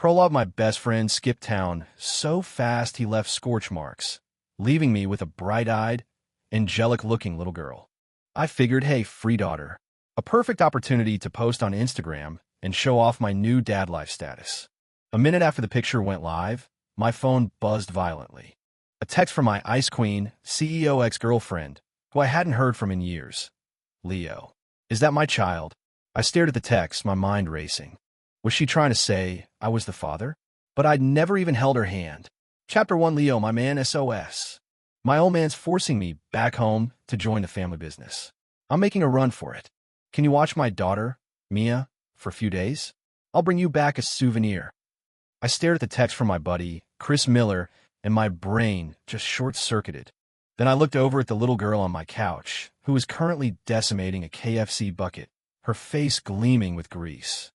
Prologue: my best friend skipped town so fast he left scorch marks, leaving me with a bright-eyed, angelic-looking little girl. I figured, hey, free daughter. A perfect opportunity to post on Instagram and show off my new dad life status. A minute after the picture went live, my phone buzzed violently. A text from my Ice Queen, CEO ex-girlfriend, who I hadn't heard from in years. Leo. Is that my child? I stared at the text, my mind racing. Was she trying to say I was the father? But I'd never even held her hand. Chapter 1: Leo, my man, SOS. My old man's forcing me back home to join the family business. I'm making a run for it. Can you watch my daughter, Mia, for a few days? I'll bring you back a souvenir. I stared at the text from my buddy, Chris Miller, and my brain just short-circuited. Then I looked over at the little girl on my couch, who was currently decimating a KFC bucket, her face gleaming with grease.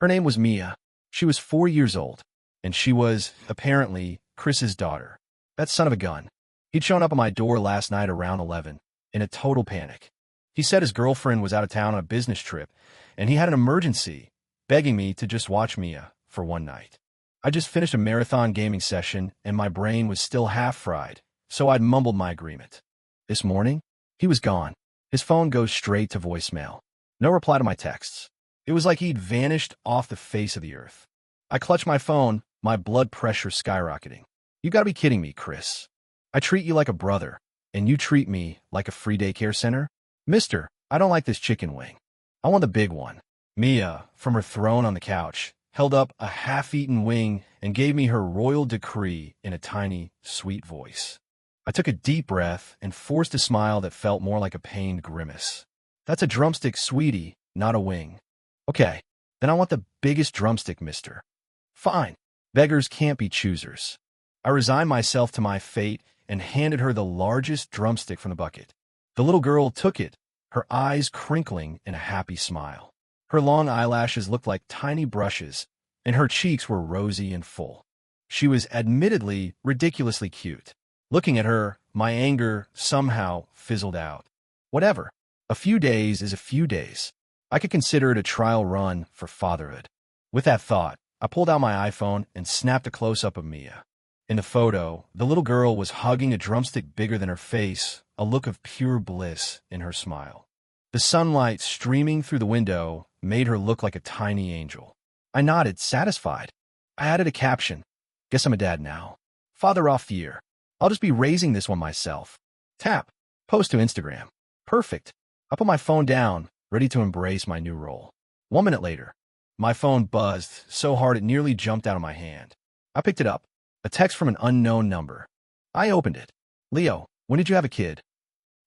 Her name was Mia. She was 4 years old, and she was, apparently, Chris's daughter. That son of a gun. He'd shown up at my door last night around 11, in a total panic. He said his girlfriend was out of town on a business trip, and he had an emergency, begging me to just watch Mia for one night. I just finished a marathon gaming session, and my brain was still half-fried, so I'd mumbled my agreement. This morning, he was gone. His phone goes straight to voicemail. No reply to my texts. It was like he'd vanished off the face of the earth. I clutched my phone, my blood pressure skyrocketing. You gotta be kidding me, Chris. I treat you like a brother, and you treat me like a free daycare center? Mister, I don't like this chicken wing. I want the big one. Mia, from her throne on the couch, held up a half-eaten wing and gave me her royal decree in a tiny, sweet voice. I took a deep breath and forced a smile that felt more like a pained grimace. That's a drumstick, sweetie, not a wing. Okay, then I want the biggest drumstick, mister. Fine. Beggars can't be choosers. I resigned myself to my fate and handed her the largest drumstick from the bucket. The little girl took it, her eyes crinkling in a happy smile. Her long eyelashes looked like tiny brushes, and her cheeks were rosy and full. She was admittedly ridiculously cute. Looking at her, my anger somehow fizzled out. Whatever. A few days is a few days. I could consider it a trial run for fatherhood. With that thought, I pulled out my iPhone and snapped a close-up of Mia. In the photo, the little girl was hugging a drumstick bigger than her face, a look of pure bliss in her smile. The sunlight streaming through the window made her look like a tiny angel. I nodded, satisfied. I added a caption. Guess I'm a dad now. Father off the year. I'll just be raising this one myself. Tap. Post to Instagram. Perfect. I put my phone down, ready to embrace my new role. 1 minute later, my phone buzzed so hard it nearly jumped out of my hand. I picked it up. A text from an unknown number. I opened it. Leo, when did you have a kid?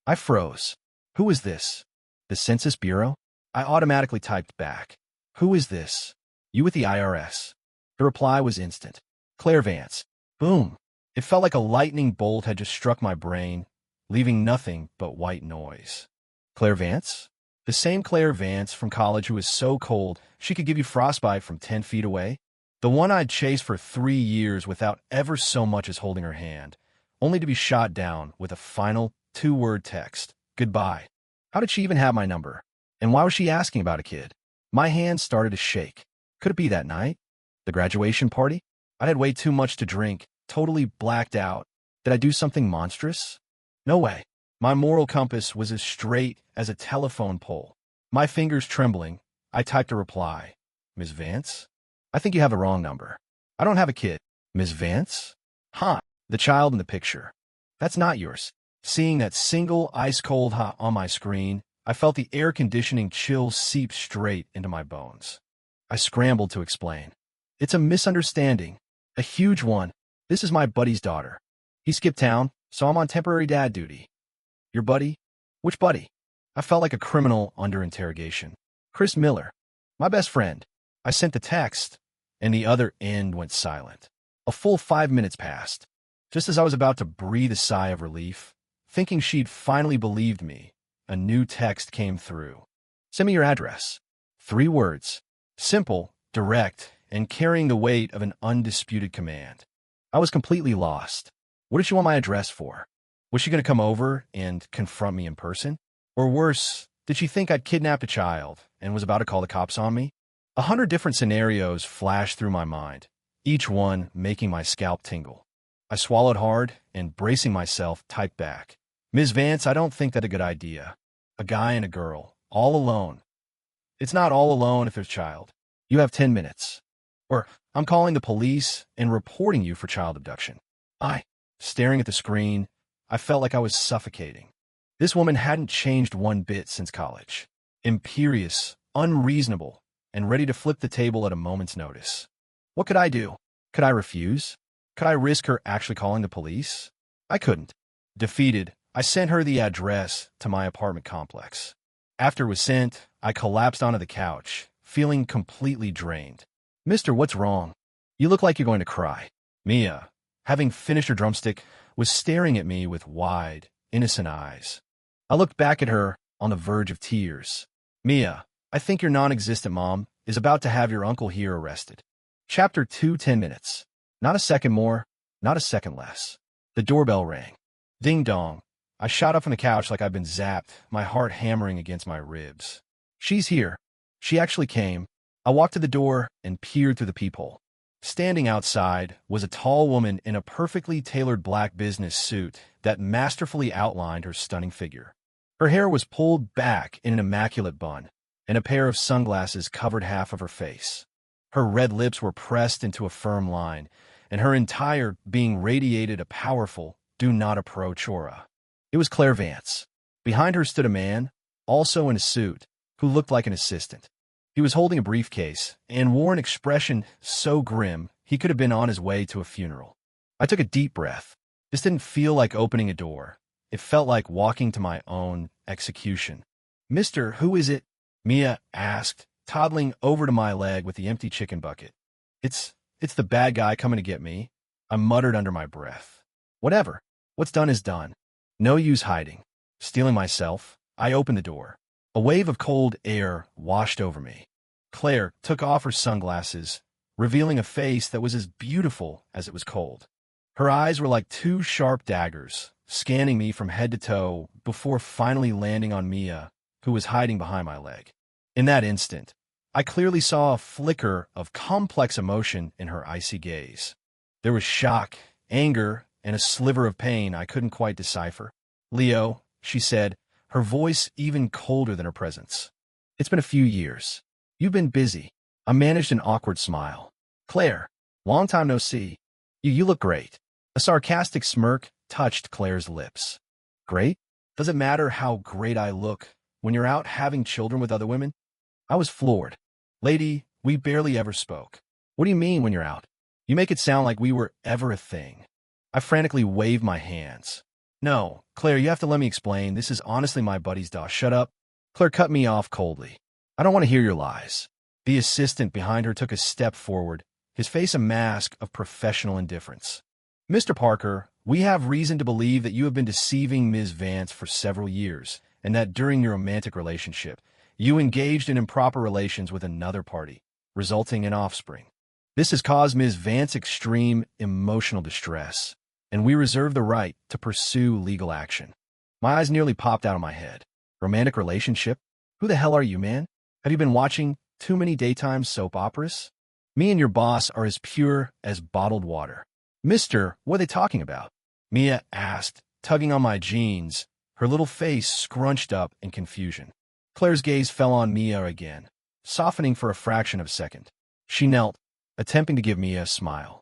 I froze. Who is this? The Census Bureau? I automatically typed back. Who is this? You with the IRS. The reply was instant. Clare Vance. Boom. It felt like a lightning bolt had just struck my brain, leaving nothing but white noise. Clare Vance? The same Clare Vance from college who was so cold she could give you frostbite from 10 feet away? The one I'd chased for 3 years without ever so much as holding her hand, only to be shot down with a final 2-word text. Goodbye. How did she even have my number? And why was she asking about a kid? My hand started to shake. Could it be that night? The graduation party? I'd had way too much to drink, totally blacked out. Did I do something monstrous? No way. My moral compass was as straight as a telephone pole. My fingers trembling, I typed a reply. Ms. Vance? I think you have the wrong number. I don't have a kid. Ms. Vance? Huh, the child in the picture. That's not yours. Seeing that single ice-cold hot on my screen, I felt the air conditioning chill seep straight into my bones. I scrambled to explain. It's a misunderstanding. A huge one. This is my buddy's daughter. He skipped town, so I'm on temporary dad duty. Your buddy? Which buddy? I felt like a criminal under interrogation. Chris Miller. My best friend. I sent the text, and the other end went silent. A full 5 minutes passed. Just as I was about to breathe a sigh of relief, thinking she'd finally believed me, a new text came through. Send me your address. 3 words. Simple, direct, and carrying the weight of an undisputed command. I was completely lost. What did she want my address for? Was she going to come over and confront me in person? Or worse, did she think I'd kidnapped a child and was about to call the cops on me? 100 different scenarios flashed through my mind, each one making my scalp tingle. I swallowed hard and, bracing myself, typed back. Ms. Vance, I don't think that a good idea. A guy and a girl, all alone. It's not all alone if there's child. You have 10 minutes. Or, I'm calling the police and reporting you for child abduction. Staring at the screen, I felt like I was suffocating. This woman hadn't changed one bit since college. Imperious, unreasonable, and ready to flip the table at a moment's notice. What could I do? Could I refuse? Could I risk her actually calling the police? I couldn't. Defeated, I sent her the address to my apartment complex. After it was sent, I collapsed onto the couch, feeling completely drained. Mister, what's wrong? You look like you're going to cry. Mia, having finished her drumstick, was staring at me with wide, innocent eyes. I looked back at her, on the verge of tears. Mia, I think your non-existent mom is about to have your uncle here arrested. Chapter 2, 10 minutes. Not a second more, not a second less. The doorbell rang. Ding dong. I shot up from the couch like I'd been zapped, my heart hammering against my ribs. She's here. She actually came. I walked to the door and peered through the peephole. Standing outside was a tall woman in a perfectly tailored black business suit that masterfully outlined her stunning figure. Her hair was pulled back in an immaculate bun, and a pair of sunglasses covered half of her face. Her red lips were pressed into a firm line, and her entire being radiated a powerful, do-not-approach aura. It was Clare Vance. Behind her stood a man, also in a suit, who looked like an assistant. He was holding a briefcase and wore an expression so grim he could have been on his way to a funeral. I took a deep breath. This didn't feel like opening a door. It felt like walking to my own execution. Mister, who is it? Mia asked, toddling over to my leg with the empty chicken bucket. It's the bad guy coming to get me, I muttered under my breath. Whatever. What's done is done. No use hiding. Steeling myself, I opened the door. A wave of cold air washed over me. Claire took off her sunglasses, revealing a face that was as beautiful as it was cold. Her eyes were like two sharp daggers, scanning me from head to toe before finally landing on Mia, who was hiding behind my leg. In that instant, I clearly saw a flicker of complex emotion in her icy gaze. There was shock, anger, and a sliver of pain I couldn't quite decipher. Leo, she said, her voice even colder than her presence. It's been a few years. You've been busy. I managed an awkward smile. Claire, long time no see. You look great. A sarcastic smirk touched Claire's lips. Great? Does it matter how great I look when you're out having children with other women? I was floored. Lady, we barely ever spoke. What do you mean when you're out? You make it sound like we were ever a thing. I frantically waved my hands. No, Claire, you have to let me explain. This is honestly my buddy's dog. Shut up. Claire cut me off coldly. I don't want to hear your lies. The assistant behind her took a step forward, his face a mask of professional indifference. Mr. Parker, we have reason to believe that you have been deceiving Ms. Vance for several years, and that during your romantic relationship, you engaged in improper relations with another party, resulting in offspring. This has caused Ms. Vance extreme emotional distress, and we reserve the right to pursue legal action. My eyes nearly popped out of my head. Romantic relationship? Who the hell are you, man? Have you been watching too many daytime soap operas? Me and your boss are as pure as bottled water. Mister, what are they talking about? Mia asked, tugging on my jeans, her little face scrunched up in confusion. Claire's gaze fell on Mia again, softening for a fraction of a second. She knelt, attempting to give Mia a smile.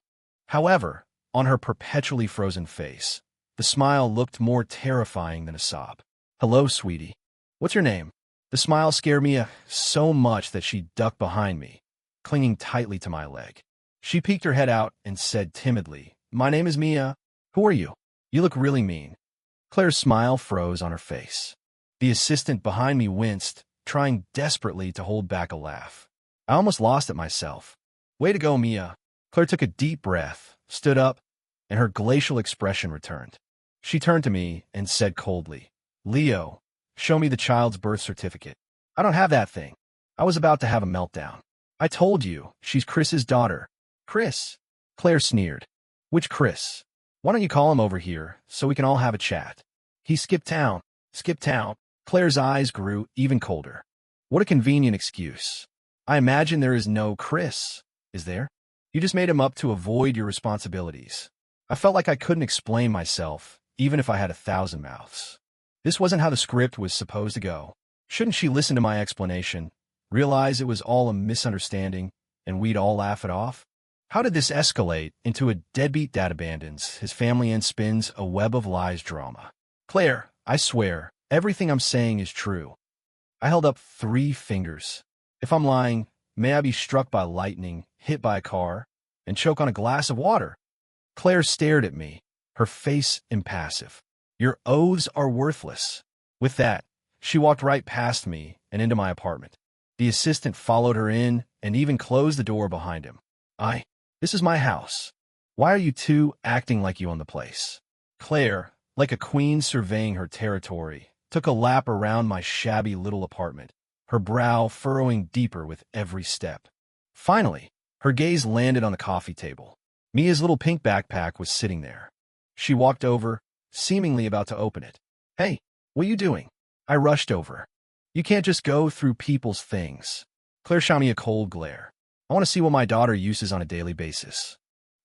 However, on her perpetually frozen face, the smile looked more terrifying than a sob. Hello, sweetie. What's your name? The smile scared Mia so much that she ducked behind me, clinging tightly to my leg. She peeked her head out and said timidly, My name is Mia. Who are you? You look really mean. Claire's smile froze on her face. The assistant behind me winced, trying desperately to hold back a laugh. I almost lost it myself. Way to go, Mia. Claire took a deep breath, stood up, and her glacial expression returned. She turned to me and said coldly, Leo, show me the child's birth certificate. I don't have that thing. I was about to have a meltdown. I told you, she's Chris's daughter. Chris? Claire sneered. Which Chris? Why don't you call him over here so we can all have a chat? He skipped town. Skipped town. Claire's eyes grew even colder. What a convenient excuse. I imagine there is no Chris, is there? You just made him up to avoid your responsibilities. I felt like I couldn't explain myself, even if I had 1,000 mouths. This wasn't how the script was supposed to go. Shouldn't she listen to my explanation, realize it was all a misunderstanding, and we'd all laugh it off? How did this escalate into a deadbeat dad abandons his family and spins a web of lies drama? Claire, I swear, everything I'm saying is true. I held up 3 fingers. If I'm lying, may I be struck by lightning, hit by a car, and choke on a glass of water. Claire stared at me, her face impassive. Your oaths are worthless. With that, she walked right past me and into my apartment. The assistant followed her in and even closed the door behind him. This is my house. Why are you two acting like you own the place? Claire, like a queen surveying her territory, took a lap around my shabby little apartment, her brow furrowing deeper with every step. Finally, her gaze landed on the coffee table. Mia's little pink backpack was sitting there. She walked over, seemingly about to open it. Hey, what are you doing? I rushed over. You can't just go through people's things. Claire shot me a cold glare. I want to see what my daughter uses on a daily basis.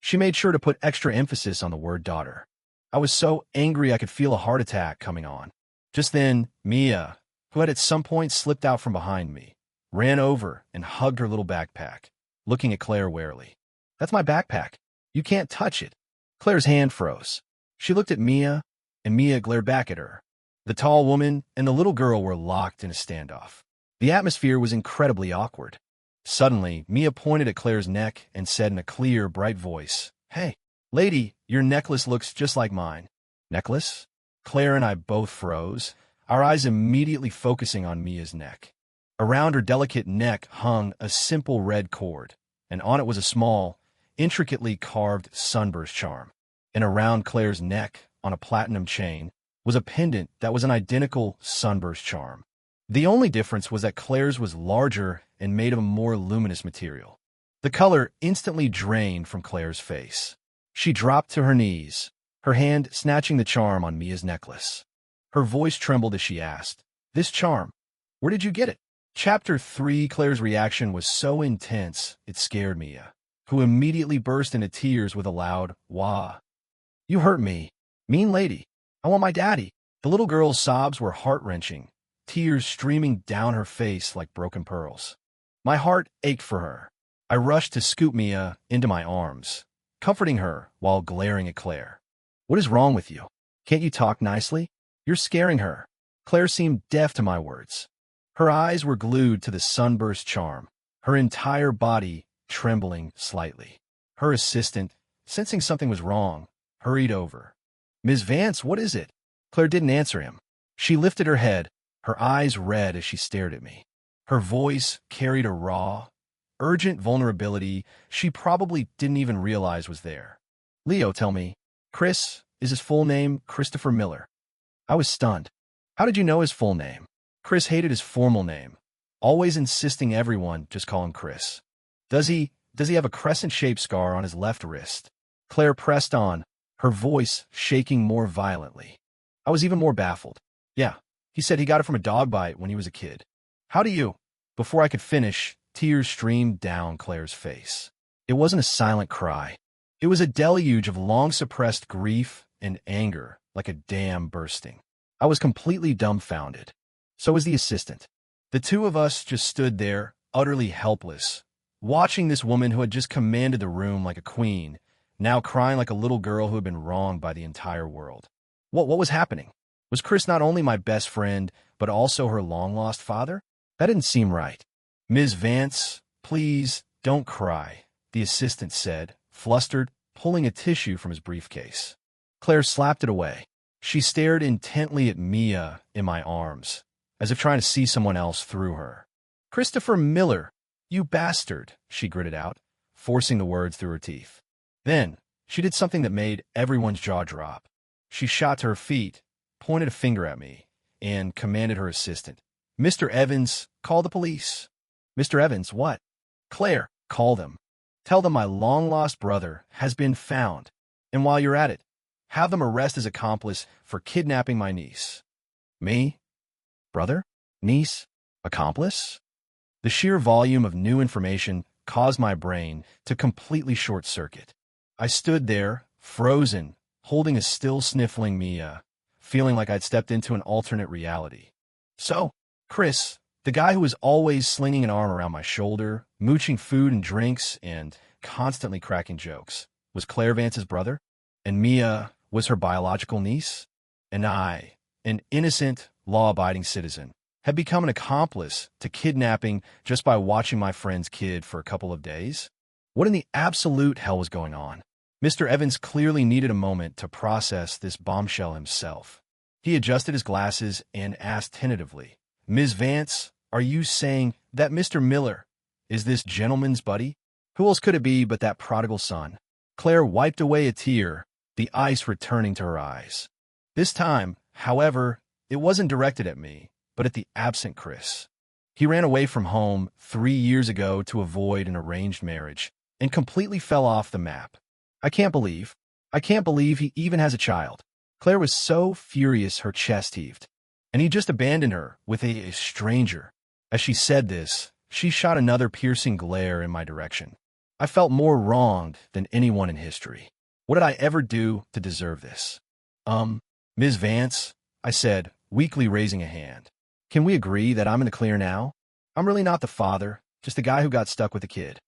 She made sure to put extra emphasis on the word daughter. I was so angry I could feel a heart attack coming on. Just then, Mia, who had at some point slipped out from behind me, ran over and hugged her little backpack, looking at Claire warily. That's my backpack. You can't touch it. Claire's hand froze. She looked at Mia, and Mia glared back at her. The tall woman and the little girl were locked in a standoff. The atmosphere was incredibly awkward. Suddenly, Mia pointed at Claire's neck and said in a clear, bright voice, Hey, lady, your necklace looks just like mine. Necklace? Claire and I both froze, our eyes immediately focusing on Mia's neck. Around her delicate neck hung a simple red cord, and on it was a small, intricately carved sunburst charm. And around Claire's neck, on a platinum chain, was a pendant that was an identical sunburst charm. The only difference was that Claire's was larger and made of a more luminous material. The color instantly drained from Claire's face. She dropped to her knees, her hand snatching the charm on Mia's necklace. Her voice trembled as she asked, This charm, where did you get it? Chapter 3. Claire's reaction was so intense it scared Mia, who immediately burst into tears with a loud, wah. You hurt me. Mean lady. I want my daddy. The little girl's sobs were heart-wrenching, tears streaming down her face like broken pearls. My heart ached for her. I rushed to scoop Mia into my arms, comforting her while glaring at Claire. What is wrong with you? Can't you talk nicely? You're scaring her. Claire seemed deaf to my words. Her eyes were glued to the sunburst charm, her entire body trembling slightly. Her assistant, sensing something was wrong, hurried over. Ms. Vance, what is it? Claire didn't answer him. She lifted her head, her eyes red as she stared at me. Her voice carried a raw, urgent vulnerability she probably didn't even realize was there. Leo, tell me, Chris, is his full name Christopher Miller? I was stunned. How did you know his full name? Chris hated his formal name, always insisting everyone just call him Chris. Does he have a crescent-shaped scar on his left wrist? Claire pressed on, her voice shaking more violently. I was even more baffled. Yeah, he said he got it from a dog bite when he was a kid. How do you? Before I could finish, tears streamed down Claire's face. It wasn't a silent cry. It was a deluge of long-suppressed grief and anger, like a dam bursting. I was completely dumbfounded. So was the assistant. The two of us just stood there, utterly helpless, watching this woman who had just commanded the room like a queen, now crying like a little girl who had been wronged by the entire world. What was happening? Was Chris not only my best friend, but also her long-lost father? That didn't seem right. Ms. Vance, please, don't cry, the assistant said, flustered, pulling a tissue from his briefcase. Claire slapped it away. She stared intently at Mia in my arms, as if trying to see someone else through her. Christopher Miller, you bastard, she gritted out, forcing the words through her teeth. Then, she did something that made everyone's jaw drop. She shot to her feet, pointed a finger at me, and commanded her assistant, Mr. Evans, call the police. Mr. Evans, what? Claire, call them. Tell them my long-lost brother has been found, and while you're at it, have them arrest his accomplice for kidnapping my niece. Me? Brother? Niece? Accomplice? The sheer volume of new information caused my brain to completely short-circuit. I stood there, frozen, holding a still sniffling Mia, feeling like I'd stepped into an alternate reality. So, Chris, the guy who was always slinging an arm around my shoulder, mooching food and drinks, and constantly cracking jokes, was Clare Vance's brother? And Mia was her biological niece? And I, an innocent, law-abiding citizen, had become an accomplice to kidnapping just by watching my friend's kid for a couple of days? What in the absolute hell was going on? Mr. Evans clearly needed a moment to process this bombshell himself. He adjusted his glasses and asked tentatively, "Ms. Vance, are you saying that Mr. Miller is this gentleman's buddy? Who else could it be but that prodigal son?" Claire wiped away a tear, the ice returning to her eyes. This time, however, it wasn't directed at me, but at the absent Chris. He ran away from home 3 years ago to avoid an arranged marriage and completely fell off the map. I can't believe he even has a child. Claire was so furious her chest heaved. And he just abandoned her with a stranger. As she said this, she shot another piercing glare in my direction. I felt more wronged than anyone in history. What did I ever do to deserve this? Ms. Vance, I said, weakly raising a hand. Can we agree that I'm in the clear now? I'm really not the father, just the guy who got stuck with the kid.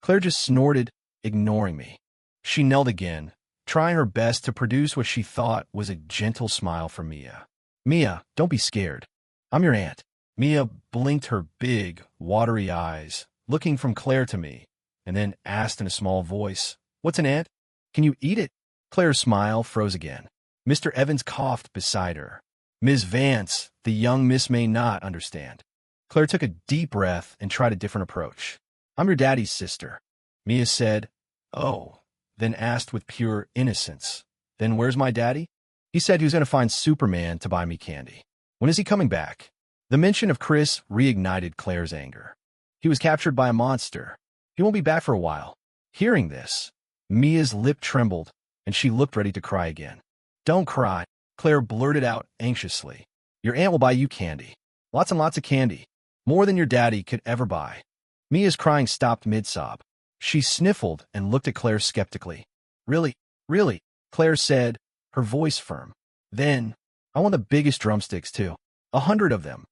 Claire just snorted, ignoring me. She knelt again, trying her best to produce what she thought was a gentle smile from Mia. "Mia, don't be scared. I'm your aunt." Mia blinked her big, watery eyes, looking from Claire to me, and then asked in a small voice, "What's an ant? Can you eat it?" Claire's smile froze again. Mr. Evans coughed beside her. "Ms. Vance, the young miss may not understand." Claire took a deep breath and tried a different approach. "I'm your daddy's sister." Mia said, "Oh," then asked with pure innocence, "Then where's my daddy?" "He said he was going to find Superman to buy me candy." "When is he coming back?" The mention of Chris reignited Claire's anger. "He was captured by a monster. He won't be back for a while." Hearing this, Mia's lip trembled, and she looked ready to cry again. "Don't cry," Claire blurted out anxiously. "Your aunt will buy you candy. Lots and lots of candy. More than your daddy could ever buy." Mia's crying stopped mid-sob. She sniffled and looked at Claire skeptically. "Really? Really?" Claire said, her voice firm. "Then, I want the biggest drumsticks, too. 100 of them.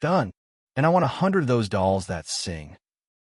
Done. And I want 100 of those dolls that sing.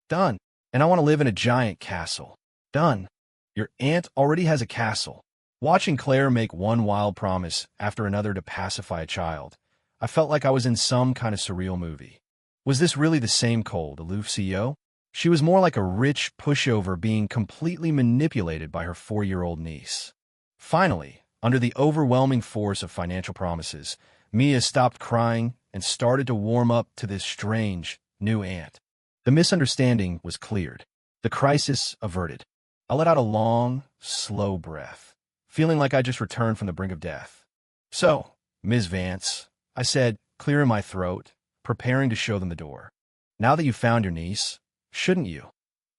Done. And I want to live in a giant castle. Done." Your aunt already has a castle. Watching Claire make one wild promise after another to pacify a child, I felt like I was in some kind of surreal movie. Was this really the same cold, aloof CEO? She was more like a rich pushover being completely manipulated by her 4-year-old niece. Finally, under the overwhelming force of financial promises, Mia stopped crying and started to warm up to this strange, new aunt. The misunderstanding was cleared. The crisis averted. I let out a long, slow breath, feeling like I just returned from the brink of death. "So, Ms. Vance," I said, clearing my throat, preparing to show them the door. "Now that you've found your niece, shouldn't you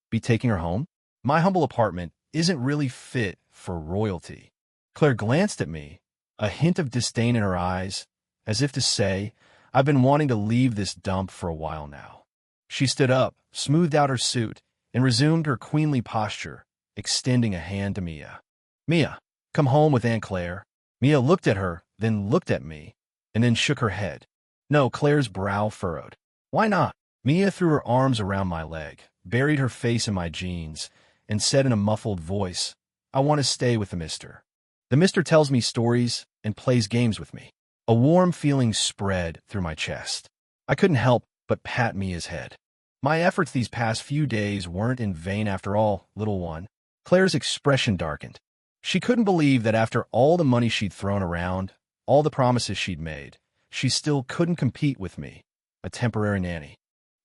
be taking her home? My humble apartment isn't really fit for royalty." Claire glanced at me, a hint of disdain in her eyes, as if to say, "I've been wanting to leave this dump for a while now." She stood up, smoothed out her suit, and resumed her queenly posture, extending a hand to Mia. "Mia, come home with Aunt Claire." Mia looked at her, then looked at me, and then shook her head. No, Claire's brow furrowed. "Why not?" Mia threw her arms around my leg, buried her face in my jeans, and said in a muffled voice, "I want to stay with the mister. The mister tells me stories and plays games with me." A warm feeling spread through my chest. I couldn't help but pat Mia's head. "My efforts these past few days weren't in vain after all, little one." Claire's expression darkened. She couldn't believe that after all the money she'd thrown around, all the promises she'd made, she still couldn't compete with me, a temporary nanny.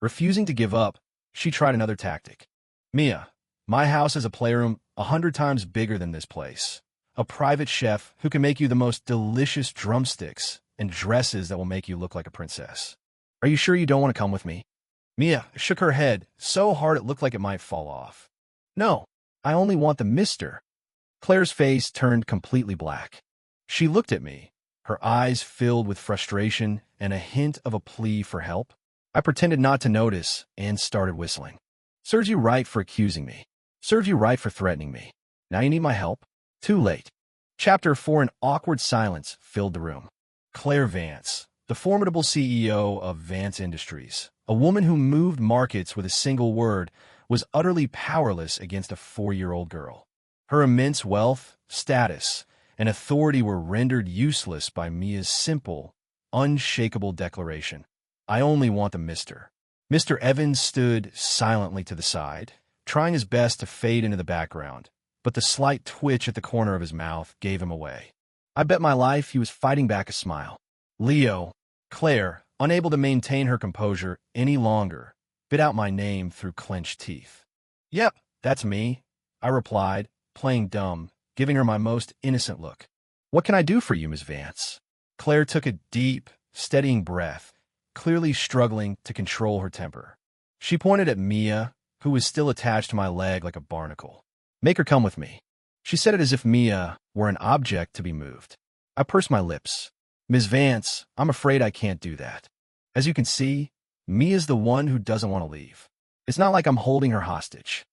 Refusing to give up, she tried another tactic. "Mia, my house is a playroom 100 times bigger than this place. A private chef who can make you the most delicious drumsticks and dresses that will make you look like a princess. Are you sure you don't want to come with me?" Mia shook her head so hard it looked like it might fall off. "No, I only want the mister." Claire's face turned completely black. She looked at me, her eyes filled with frustration and a hint of a plea for help. I pretended not to notice and started whistling. Serves you right for accusing me. Serves you right for threatening me. Now you need my help? Too late. Chapter 4. An awkward silence filled the room. Clare Vance, the formidable CEO of Vance Industries, a woman who moved markets with a single word, was utterly powerless against a 4-year-old girl. Her immense wealth, status, and authority were rendered useless by Mia's simple, unshakable declaration. I only want the Mr. Mr. Evans stood silently to the side, trying his best to fade into the background, but the slight twitch at the corner of his mouth gave him away. I bet my life he was fighting back a smile. Leo, Claire, unable to maintain her composure any longer, bit out my name through clenched teeth. Yep, that's me, I replied, playing dumb, giving her my most innocent look. What can I do for you, Miss Vance? Claire took a deep, steadying breath, clearly struggling to control her temper. She pointed at Mia, who was still attached to my leg like a barnacle. Make her come with me. She said it as if Mia were an object to be moved. I pursed my lips. Ms. Vance, I'm afraid I can't do that. As you can see, Mia's the one who doesn't want to leave. It's not like I'm holding her hostage.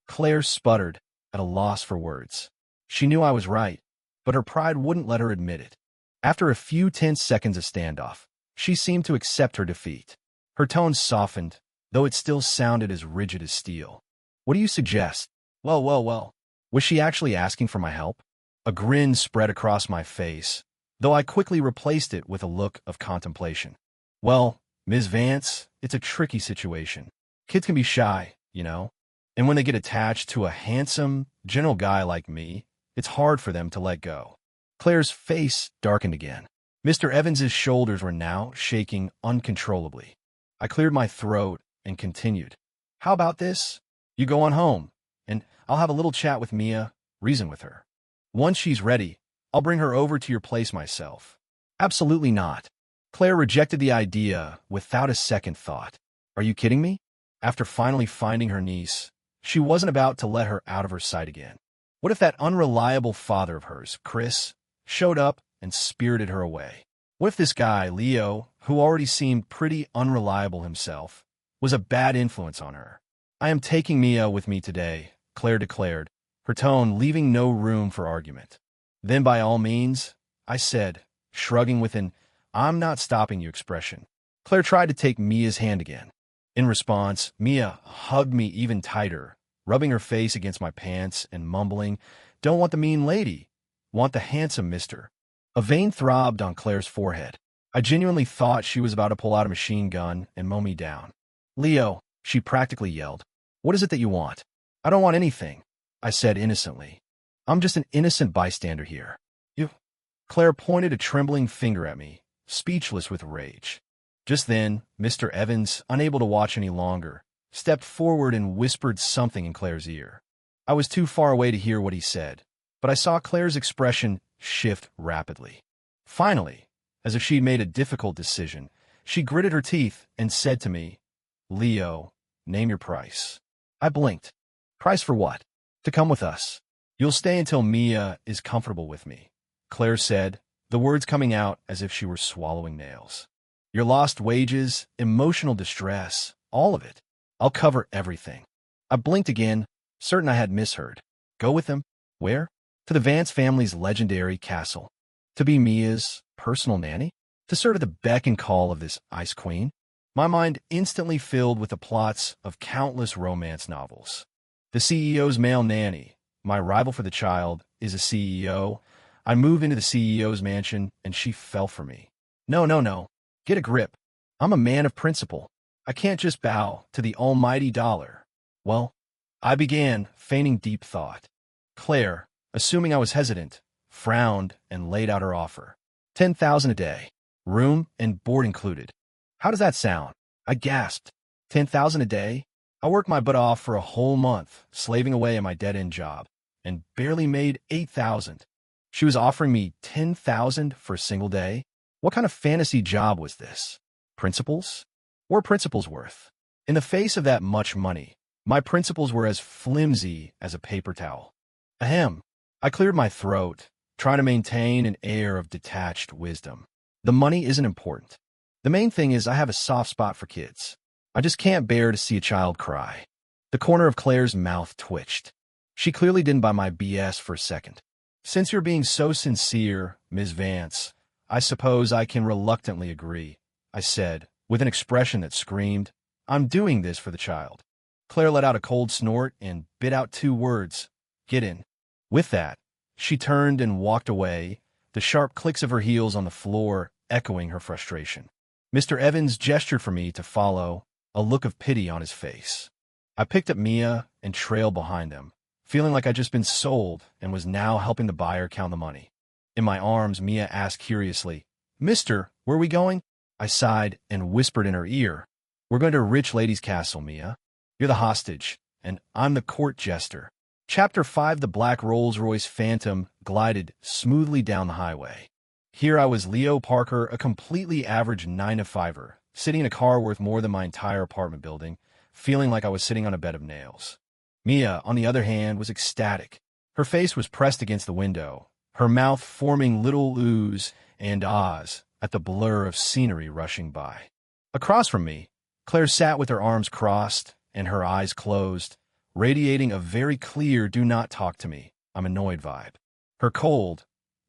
Claire sputtered, at a loss for words. She knew I was right, but her pride wouldn't let her admit it. After a few tense seconds of standoff, she seemed to accept her defeat. Her tone softened, though it still sounded as rigid as steel. What do you suggest? Well. Was she actually asking for my help? A grin spread across my face, though I quickly replaced it with a look of contemplation. Well, Ms. Vance, it's a tricky situation. Kids can be shy, you know, and when they get attached to a handsome, gentle guy like me, it's hard for them to let go. Claire's face darkened again. Mr. Evans's shoulders were now shaking uncontrollably. I cleared my throat and continued. How about this? You go on home, and I'll have a little chat with Mia, reason with her. Once she's ready, I'll bring her over to your place myself. Absolutely not. Claire rejected the idea without a second thought. Are you kidding me? After finally finding her niece, she wasn't about to let her out of her sight again. What if that unreliable father of hers, Chris, showed up and spirited her away? What if this guy, Leo, who already seemed pretty unreliable himself, was a bad influence on her? I am taking Mia with me today, Claire declared, her tone leaving no room for argument. Then by all means, I said, shrugging with an I'm not stopping you expression. Claire tried to take Mia's hand again. In response, Mia hugged me even tighter, rubbing her face against my pants and mumbling, Don't want the mean lady, want the handsome mister. A vein throbbed on Claire's forehead. I genuinely thought she was about to pull out a machine gun and mow me down. Leo, she practically yelled, what is it that you want? I don't want anything, I said innocently. I'm just an innocent bystander here. You? Claire pointed a trembling finger at me, speechless with rage. Just then, Mr. Evans, unable to watch any longer, stepped forward and whispered something in Claire's ear. I was too far away to hear what he said, but I saw Claire's expression shift rapidly. Finally, as if she'd made a difficult decision, she gritted her teeth and said to me, Leo, name your price. I blinked. Price for what? To come with us. You'll stay until Mia is comfortable with me, Claire said, the words coming out as if she were swallowing nails. Your lost wages, emotional distress, all of it. I'll cover everything. I blinked again, certain I had misheard. Go with them? Where? To the Vance family's legendary castle. To be Mia's personal nanny? To serve at the beck and call of this ice queen? My mind instantly filled with the plots of countless romance novels. The CEO's male nanny, my rival for the child, is a CEO. I move into the CEO's mansion, and she fell for me. No. Get a grip. I'm a man of principle. I can't just bow to the almighty dollar. Well, I began, feigning deep thought. Claire, assuming I was hesitant, frowned and laid out her offer. $10,000 a day, room and board included. How does that sound? I gasped. $10,000 a day? I worked my butt off for a whole month, slaving away at my dead-end job, and barely made $8,000. She was offering me $10,000 for a single day? What kind of fantasy job was this? Principles? What were principles worth? In the face of that much money, my principles were as flimsy as a paper towel. Ahem. I cleared my throat, trying to maintain an air of detached wisdom. The money isn't important. The main thing is I have a soft spot for kids. I just can't bear to see a child cry. The corner of Claire's mouth twitched. She clearly didn't buy my BS for a second. Since you're being so sincere, Ms. Vance, I suppose I can reluctantly agree, I said, with an expression that screamed, I'm doing this for the child. Claire let out a cold snort and bit out 2 words, get in. With that, she turned and walked away, the sharp clicks of her heels on the floor echoing her frustration. Mr. Evans gestured for me to follow, a look of pity on his face. I picked up Mia and trailed behind them, feeling like I'd just been sold and was now helping the buyer count the money. In my arms, Mia asked curiously, Mister, where are we going? I sighed and whispered in her ear, We're going to a rich lady's castle, Mia. You're the hostage, and I'm the court jester. Chapter 5 The Black Rolls-Royce Phantom glided smoothly down the highway. Here I was, Leo Parker, a completely average 9-to-5er, sitting in a car worth more than my entire apartment building, feeling like I was sitting on a bed of nails. Mia, on the other hand, was ecstatic. Her face was pressed against the window, her mouth forming little oohs and ahs at the blur of scenery rushing by. Across from me, Claire sat with her arms crossed and her eyes closed, radiating a very clear do not talk to me, I'm annoyed vibe. Her cold,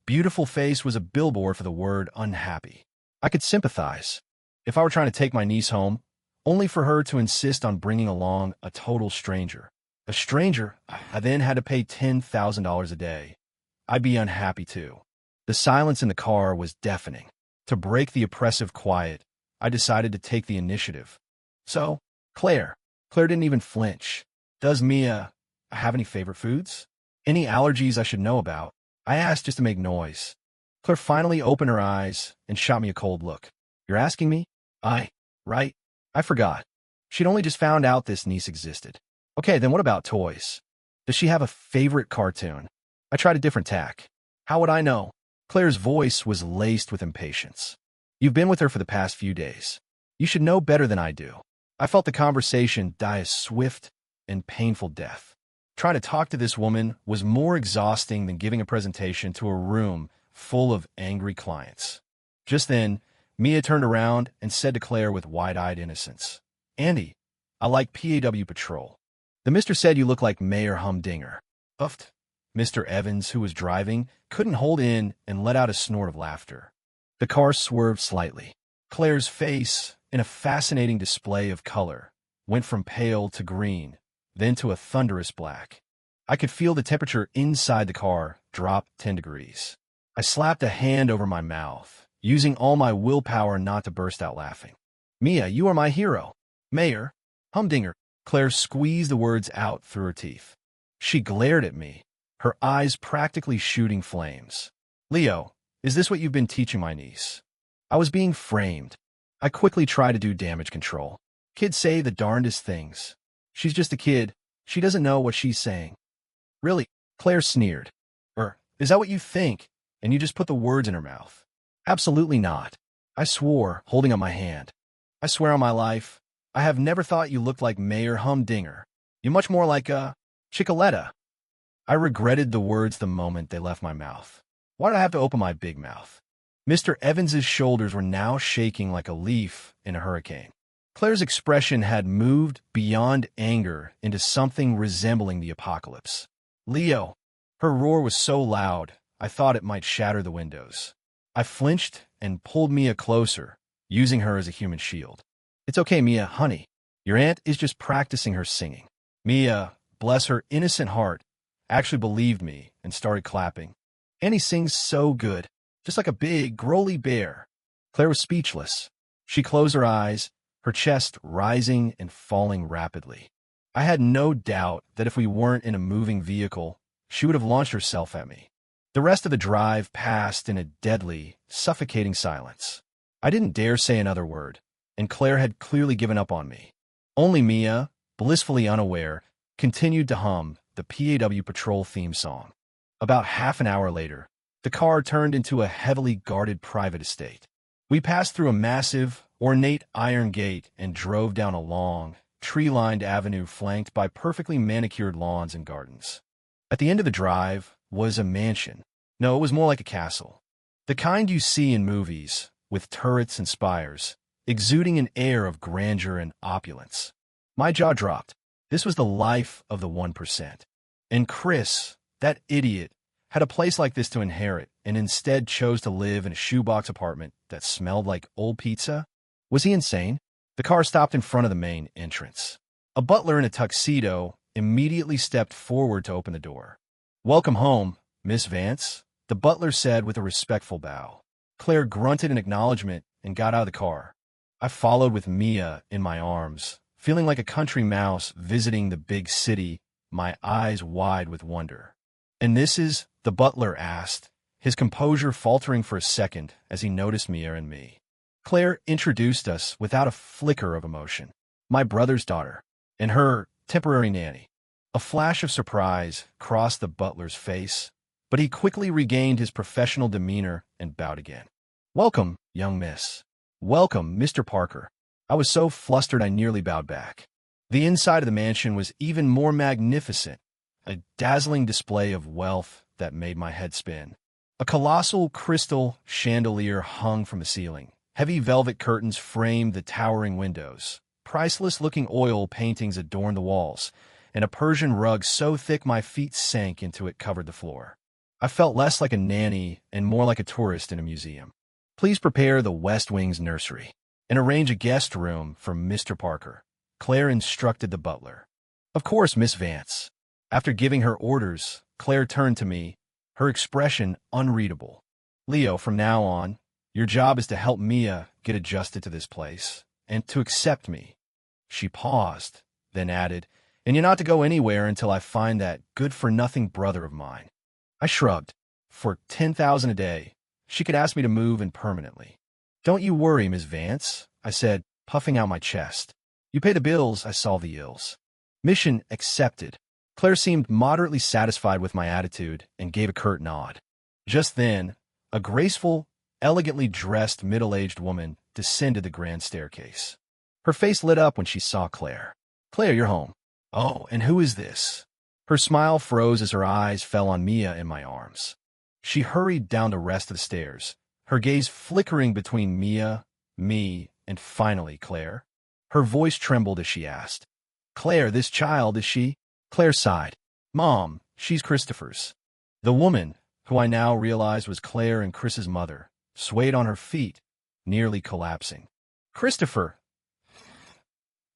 beautiful face was a billboard for the word unhappy. I could sympathize. If I were trying to take my niece home, only for her to insist on bringing along a total stranger. A stranger I then had to pay $10,000 a day. I'd be unhappy too. The silence in the car was deafening. To break the oppressive quiet, I decided to take the initiative. So, Claire didn't even flinch. Does Mia have any favorite foods? Any allergies I should know about? I asked just to make noise. Claire finally opened her eyes and shot me a cold look. You're asking me? Right. I forgot. She'd only just found out this niece existed. Okay, then what about toys? Does she have a favorite cartoon? I tried a different tack. How would I know? Claire's voice was laced with impatience. You've been with her for the past few days. You should know better than I do. I felt the conversation die a swift and painful death. Trying to talk to this woman was more exhausting than giving a presentation to a room full of angry clients. Just then, Mia turned around and said to Claire with wide-eyed innocence, Andy, I like PAW Patrol. The mister said you look like Mayor Humdinger. Uffed. Mr. Evans, who was driving, couldn't hold in and let out a snort of laughter. The car swerved slightly. Claire's face, in a fascinating display of color, went from pale to green, then to a thunderous black. I could feel the temperature inside the car drop 10 degrees. I slapped a hand over my mouth, using all my willpower not to burst out laughing. Mia, you are my hero. Mayor Humdinger. Claire squeezed the words out through her teeth. She glared at me, her eyes practically shooting flames. Leo, is this what you've been teaching my niece? I was being framed. I quickly tried to do damage control. Kids say the darndest things. She's just a kid. She doesn't know what she's saying. Really? Claire sneered. Is that what you think? And you just put the words in her mouth? Absolutely not. I swore, holding up my hand. I swear on my life, I have never thought you looked like Mayor Humdinger. You're much more like a Chicoletta. I regretted the words the moment they left my mouth. Why did I have to open my big mouth? Mr. Evans's shoulders were now shaking like a leaf in a hurricane. Claire's expression had moved beyond anger into something resembling the apocalypse. Leo! Her roar was so loud, I thought it might shatter the windows. I flinched and pulled Mia closer, using her as a human shield. It's okay, Mia, honey. Your aunt is just practicing her singing. Mia, bless her innocent heart, actually believed me and started clapping. Annie sings so good, just like a big, growly bear. Claire was speechless. She closed her eyes, her chest rising and falling rapidly. I had no doubt that if we weren't in a moving vehicle, she would have launched herself at me. The rest of the drive passed in a deadly, suffocating silence. I didn't dare say another word, and Claire had clearly given up on me. Only Mia, blissfully unaware, continued to hum the PAW Patrol theme song. About half an hour later, the car turned into a heavily guarded private estate. We passed through a massive, ornate iron gate and drove down a long, tree-lined avenue flanked by perfectly manicured lawns and gardens. At the end of the drive was a mansion. No, it was more like a castle. The kind you see in movies, with turrets and spires, exuding an air of grandeur and opulence. My jaw dropped. This was the life of the 1%. And Chris, that idiot, had a place like this to inherit and instead chose to live in a shoebox apartment that smelled like old pizza? Was he insane? The car stopped in front of the main entrance. A butler in a tuxedo immediately stepped forward to open the door. "Welcome home, Miss Vance," the butler said with a respectful bow. Claire grunted in acknowledgement and got out of the car. I followed with Mia in my arms, feeling like a country mouse visiting the big city, my eyes wide with wonder. "And this is," the butler asked, his composure faltering for a second as he noticed Mia and me. Claire introduced us without a flicker of emotion. "My brother's daughter, and her temporary nanny." A flash of surprise crossed the butler's face, but he quickly regained his professional demeanor and bowed again. "Welcome, young miss. Welcome, Mr. Parker." I was so flustered I nearly bowed back. The inside of the mansion was even more magnificent, a dazzling display of wealth that made my head spin. A colossal crystal chandelier hung from the ceiling. Heavy velvet curtains framed the towering windows. Priceless-looking oil paintings adorned the walls, and a Persian rug so thick my feet sank into it covered the floor. I felt less like a nanny and more like a tourist in a museum. "Please prepare the West Wing's nursery and arrange a guest room for Mr. Parker," Claire instructed the butler. "Of course, Miss Vance." After giving her orders, Claire turned to me, her expression unreadable. "Leo, from now on, your job is to help Mia get adjusted to this place and to accept me." She paused, then added, "And you're not to go anywhere until I find that good-for-nothing brother of mine." I shrugged. For $10,000 a day, she could ask me to move in permanently. "Don't you worry, Miss Vance," I said, puffing out my chest. "You pay the bills, I solve the ills." Mission accepted. Claire seemed moderately satisfied with my attitude and gave a curt nod. Just then, a graceful, elegantly dressed middle-aged woman descended the grand staircase. Her face lit up when she saw Claire. "Claire, you're home." "Oh, and who is this?" Her smile froze as her eyes fell on Mia in my arms. She hurried down the rest of the stairs, her gaze flickering between Mia, me, and finally Claire. Her voice trembled as she asked, "Claire, this child, is she?" Claire sighed. "Mom, she's Christopher's." The woman, who I now realized was Claire and Chris's mother, swayed on her feet, nearly collapsing. "Christopher!"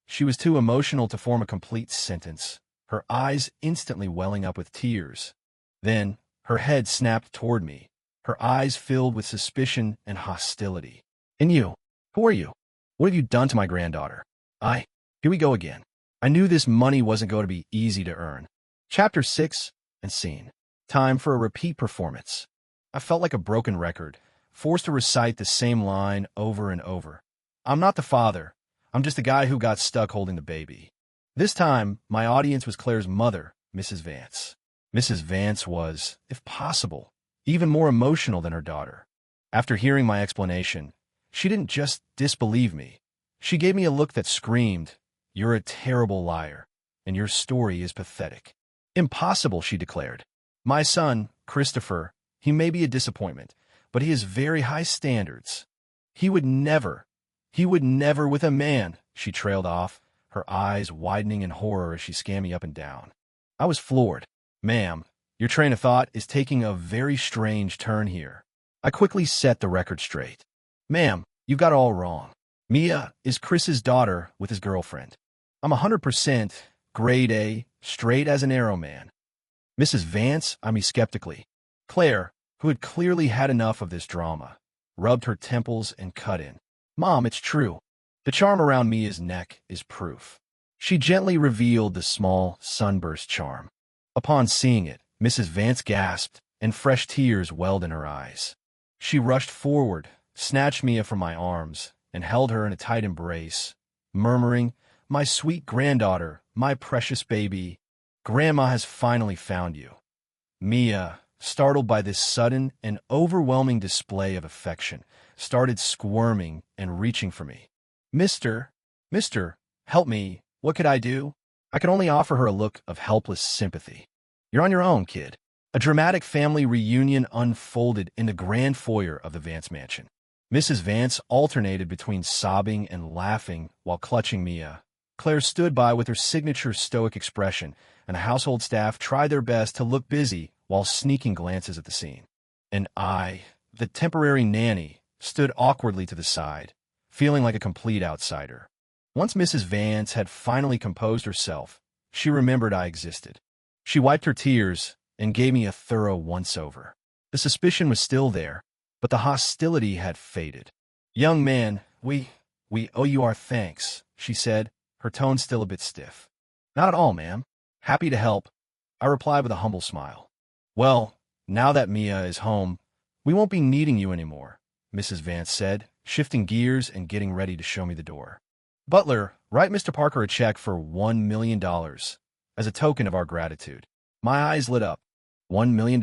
She was too emotional to form a complete sentence, her eyes instantly welling up with tears. Then, her head snapped toward me, her eyes filled with suspicion and hostility. "And you? Who are you? What have you done to my granddaughter?" Here we go again. I knew this money wasn't going to be easy to earn. Chapter 6 and scene. Time for a repeat performance. I felt like a broken record, forced to recite the same line over and over. "I'm not the father. I'm just the guy who got stuck holding the baby." This time, my audience was Claire's mother, Mrs. Vance. Mrs. Vance was, if possible, even more emotional than her daughter. After hearing my explanation, she didn't just disbelieve me. She gave me a look that screamed, "You're a terrible liar, and your story is pathetic." "Impossible," she declared. "My son, Christopher, he may be a disappointment, but he has very high standards. He would never with a man," she trailed off, her eyes widening in horror as she scanned me up and down. I was floored. "Ma'am, your train of thought is taking a very strange turn here." I quickly set the record straight. "Ma'am, you've got it all wrong. Mia is Chris's daughter with his girlfriend. I'm 100% grade A, straight as an arrow man." "Mrs. Vance," I mean skeptically. Claire, who had clearly had enough of this drama, rubbed her temples and cut in. "Mom, it's true. The charm around Mia's neck is proof." She gently revealed the small, sunburst charm. Upon seeing it, Mrs. Vance gasped, and fresh tears welled in her eyes. She rushed forward, snatched Mia from my arms, and held her in a tight embrace, murmuring, "My sweet granddaughter, my precious baby, Grandma has finally found you." Mia, startled by this sudden and overwhelming display of affection, started squirming and reaching for me. Mister, help me. What could I do?" I could only offer her a look of helpless sympathy. "You're on your own, kid." A dramatic family reunion unfolded in the grand foyer of the Vance mansion. Mrs. Vance alternated between sobbing and laughing while clutching Mia, Claire stood by with her signature stoic expression, and the household staff tried their best to look busy while sneaking glances at the scene. And I, the temporary nanny, stood awkwardly to the side, feeling like a complete outsider. Once Mrs. Vance had finally composed herself, she remembered I existed. She wiped her tears and gave me a thorough once-over. The suspicion was still there, but the hostility had faded. "Young man, we owe you our thanks," she said, her tone still a bit stiff. "Not at all, ma'am. Happy to help," I replied with a humble smile. "Well, now that Mia is home, we won't be needing you anymore," Mrs. Vance said, shifting gears and getting ready to show me the door. "Butler, write Mr. Parker a check for $1 million as a token of our gratitude." My eyes lit up. $1 million?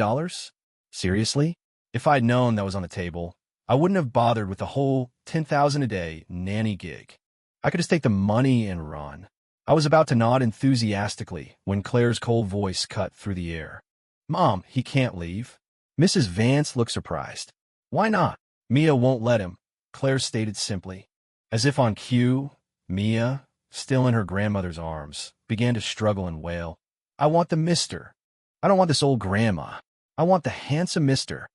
Seriously? If I'd known that was on the table, I wouldn't have bothered with the whole $10,000 a day nanny gig. I could just take the money and run. I was about to nod enthusiastically when Claire's cold voice cut through the air. "Mom, he can't leave." Mrs. Vance looked surprised. "Why not?" "Mia won't let him," Claire stated simply. As if on cue, Mia, still in her grandmother's arms, began to struggle and wail. "I want the mister. I don't want this old grandma. I want the handsome mister."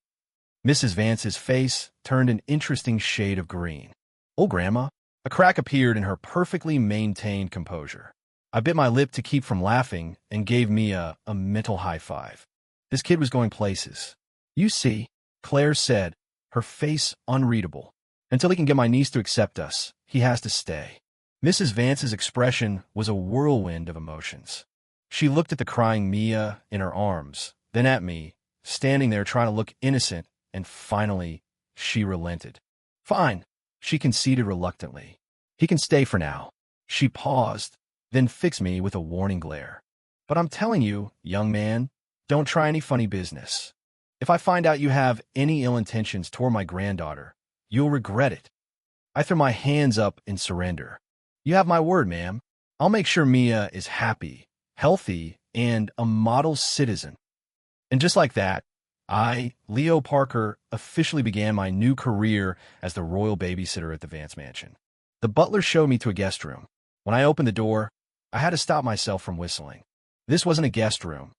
Mrs. Vance's face turned an interesting shade of green. "Old grandma?" A crack appeared in her perfectly maintained composure. I bit my lip to keep from laughing and gave Mia a mental high five. This kid was going places. "You see," Claire said, her face unreadable. "Until he can get my niece to accept us, he has to stay." Mrs. Vance's expression was a whirlwind of emotions. She looked at the crying Mia in her arms, then at me, standing there trying to look innocent, and finally, she relented. "Fine," she conceded reluctantly. "He can stay for now." She paused, then fixed me with a warning glare. "But I'm telling you, young man, don't try any funny business. If I find out you have any ill intentions toward my granddaughter, you'll regret it." I threw my hands up in surrender. "You have my word, ma'am. I'll make sure Mia is happy, healthy, and a model citizen." And just like that, I, Leo Parker, officially began my new career as the royal babysitter at the Vance mansion. The butler showed me to a guest room. When I opened the door, I had to stop myself from whistling. This wasn't a guest room.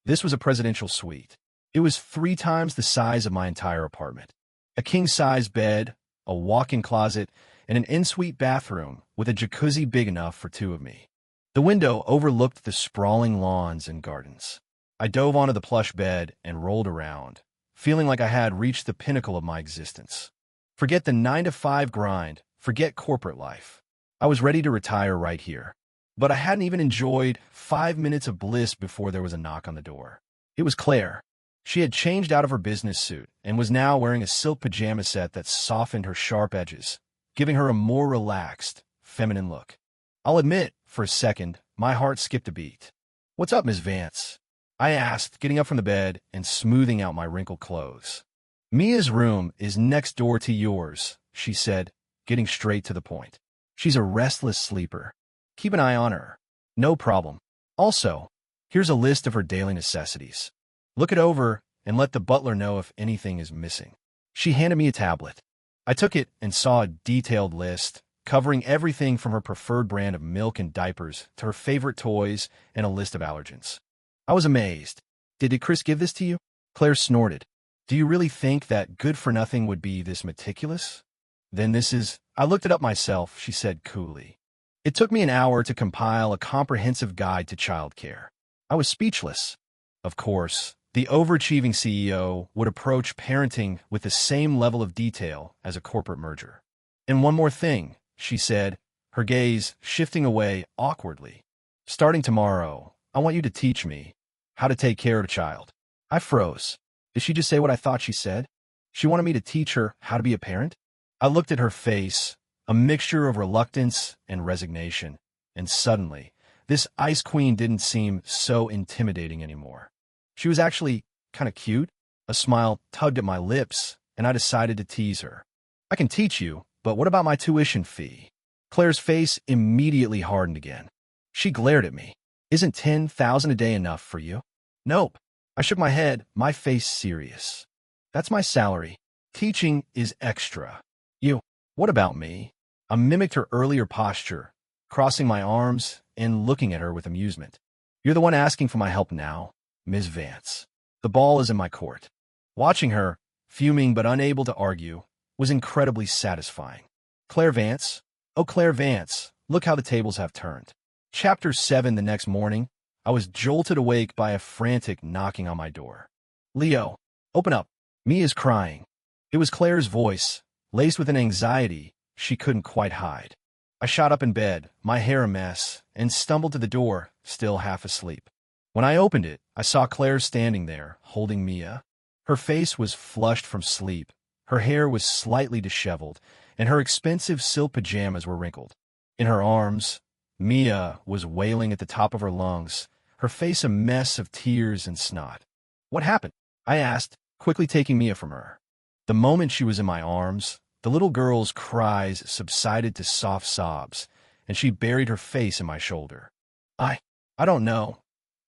This was a presidential suite. It was 3 times the size of my entire apartment. A king-size bed, a walk-in closet, and an ensuite bathroom with a jacuzzi big enough for 2 of me. The window overlooked the sprawling lawns and gardens. I dove onto the plush bed and rolled around, feeling like I had reached the pinnacle of my existence. Forget the 9-to-5 grind, forget corporate life. I was ready to retire right here. But I hadn't even enjoyed 5 minutes of bliss before there was a knock on the door. It was Claire. She had changed out of her business suit and was now wearing a silk pajama set that softened her sharp edges, giving her a more relaxed, feminine look. I'll admit, for a second, my heart skipped a beat. "What's up, Miss Vance?" I asked, getting up from the bed and smoothing out my wrinkled clothes. "Mia's room is next door to yours," she said, getting straight to the point. "She's a restless sleeper. Keep an eye on her." "No problem. Also, here's a list of her daily necessities. Look it over and let the butler know if anything is missing." She handed me a tablet. I took it and saw a detailed list, covering everything from her preferred brand of milk and diapers to her favorite toys and a list of allergens. I was amazed. Did Chris give this to you?" Claire snorted. "Do you really think that good-for-nothing would be this meticulous?" "Then this is—" "I looked it up myself," she said coolly. "It took me an hour to compile a comprehensive guide to childcare." I was speechless. Of course, the overachieving CEO would approach parenting with the same level of detail as a corporate merger. "And one more thing," she said, her gaze shifting away awkwardly. "Starting tomorrow, I want you to teach me how to take care of a child." I froze. Did she just say what I thought she said? She wanted me to teach her how to be a parent? I looked at her face, a mixture of reluctance and resignation, and suddenly, this ice queen didn't seem so intimidating anymore. She was actually kind of cute. A smile tugged at my lips, and I decided to tease her. "I can teach you, but what about my tuition fee?" Claire's face immediately hardened again. She glared at me. "Isn't $10,000 a day enough for you?" "Nope." I shook my head, my face serious. "That's my salary. Teaching is extra." "You, what about me?" I mimicked her earlier posture, crossing my arms and looking at her with amusement. "You're the one asking for my help now, Ms. Vance. The ball is in my court." Watching her, fuming but unable to argue, was incredibly satisfying. Clare Vance? Oh, Clare Vance, look how the tables have turned. Chapter 7. The next morning, I was jolted awake by a frantic knocking on my door. "Leo, open up. Mia's crying." It was Claire's voice, laced with an anxiety she couldn't quite hide. I shot up in bed, my hair a mess, and stumbled to the door, still half asleep. When I opened it, I saw Claire standing there, holding Mia. Her face was flushed from sleep, her hair was slightly disheveled, and her expensive silk pajamas were wrinkled. In her arms, Mia was wailing at the top of her lungs, her face a mess of tears and snot. "What happened?" I asked, quickly taking Mia from her. The moment she was in my arms, the little girl's cries subsided to soft sobs, and she buried her face in my shoulder. I don't know,"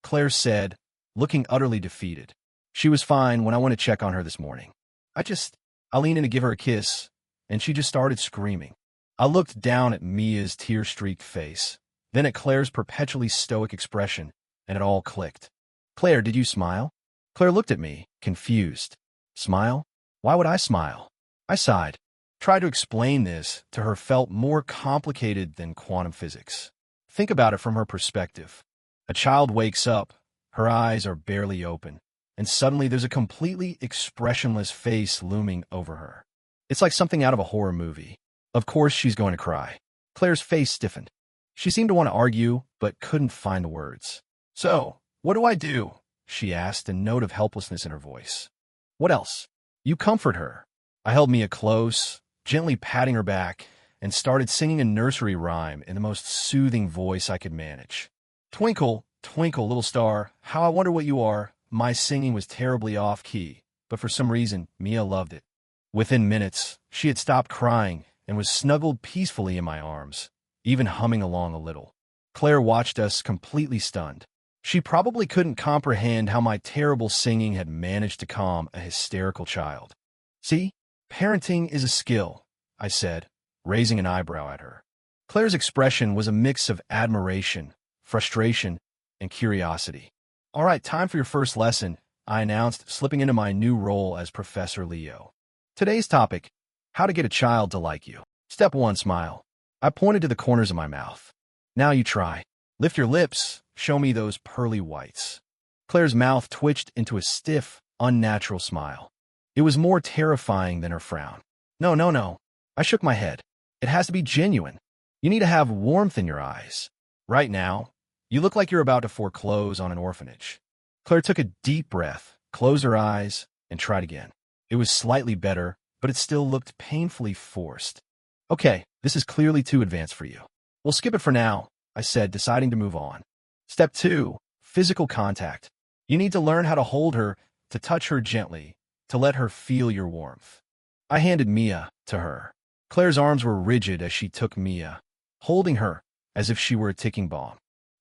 Claire said, looking utterly defeated. "She was fine when I went to check on her this morning. I leaned in to give her a kiss, and she just started screaming." I looked down at Mia's tear-streaked face, then at Claire's perpetually stoic expression, and it all clicked. "Claire, did you smile?" Claire looked at me, confused. "Smile? Why would I smile?" I sighed. Try to explain this to her felt more complicated than quantum physics. Think about it from her perspective. A child wakes up, her eyes are barely open, and suddenly there's a completely expressionless face looming over her. It's like something out of a horror movie. Of course she's going to cry. Claire's face stiffened. She seemed to want to argue, but couldn't find the words. "So, what do I do?" she asked, a note of helplessness in her voice. "What else?" "You comfort her." I held Mia close, gently patting her back, and started singing a nursery rhyme in the most soothing voice I could manage. "Twinkle, twinkle, little star, how I wonder what you are." My singing was terribly off-key, but for some reason, Mia loved it. Within minutes, she had stopped crying and was snuggled peacefully in my arms, even humming along a little. Claire watched us completely stunned. She probably couldn't comprehend how my terrible singing had managed to calm a hysterical child. "See, parenting is a skill," I said, raising an eyebrow at her. Claire's expression was a mix of admiration, frustration, and curiosity. "All right, time for your first lesson," I announced, slipping into my new role as Professor Leo. "Today's topic, how to get a child to like you. Step 1, smile." I pointed to the corners of my mouth. "Now you try. Lift your lips. Show me those pearly whites." Claire's mouth twitched into a stiff, unnatural smile. It was more terrifying than her frown. No. I shook my head. "It has to be genuine. You need to have warmth in your eyes. Right now, you look like you're about to foreclose on an orphanage." Claire took a deep breath, closed her eyes, and tried again. It was slightly better, but it still looked painfully forced. "Okay, this is clearly too advanced for you. We'll skip it for now," I said, deciding to move on. Step 2, physical contact. You need to learn how to hold her, to touch her gently, to let her feel your warmth. I handed Mia to her. Claire's arms were rigid as she took Mia, holding her as if she were a ticking bomb.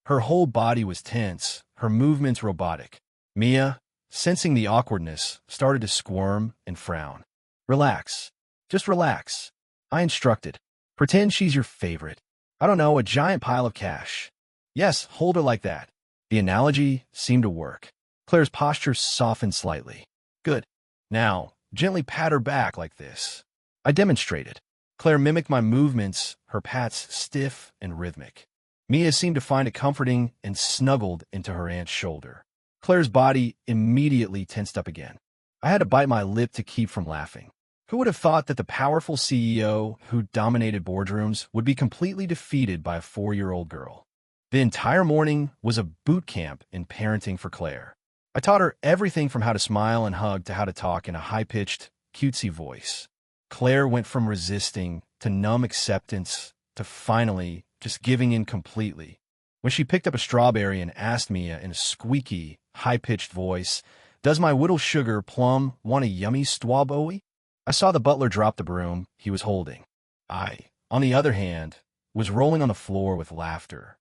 Her whole body was tense, her movements robotic. Mia, sensing the awkwardness, started to squirm and frown. "Relax. Just relax," I instructed. "Pretend she's your favorite. I don't know, a giant pile of cash. Yes, hold her like that." The analogy seemed to work. Claire's posture softened slightly. "Good. Now, gently pat her back like this." I demonstrated. Claire mimicked my movements, her pats stiff and rhythmic. Mia seemed to find it comforting and snuggled into her aunt's shoulder. Claire's body immediately tensed up again. I had to bite my lip to keep from laughing. Who would have thought that the powerful CEO who dominated boardrooms would be completely defeated by a 4-year-old girl? The entire morning was a boot camp in parenting for Claire. I taught her everything from how to smile and hug to how to talk in a high-pitched, cutesy voice. Claire went from resisting to numb acceptance to finally just giving in completely. When she picked up a strawberry and asked me in a squeaky, high-pitched voice, "Does my little sugar plum want a yummy strawberry?" I saw the butler drop the broom he was holding. I, on the other hand, was rolling on the floor with laughter.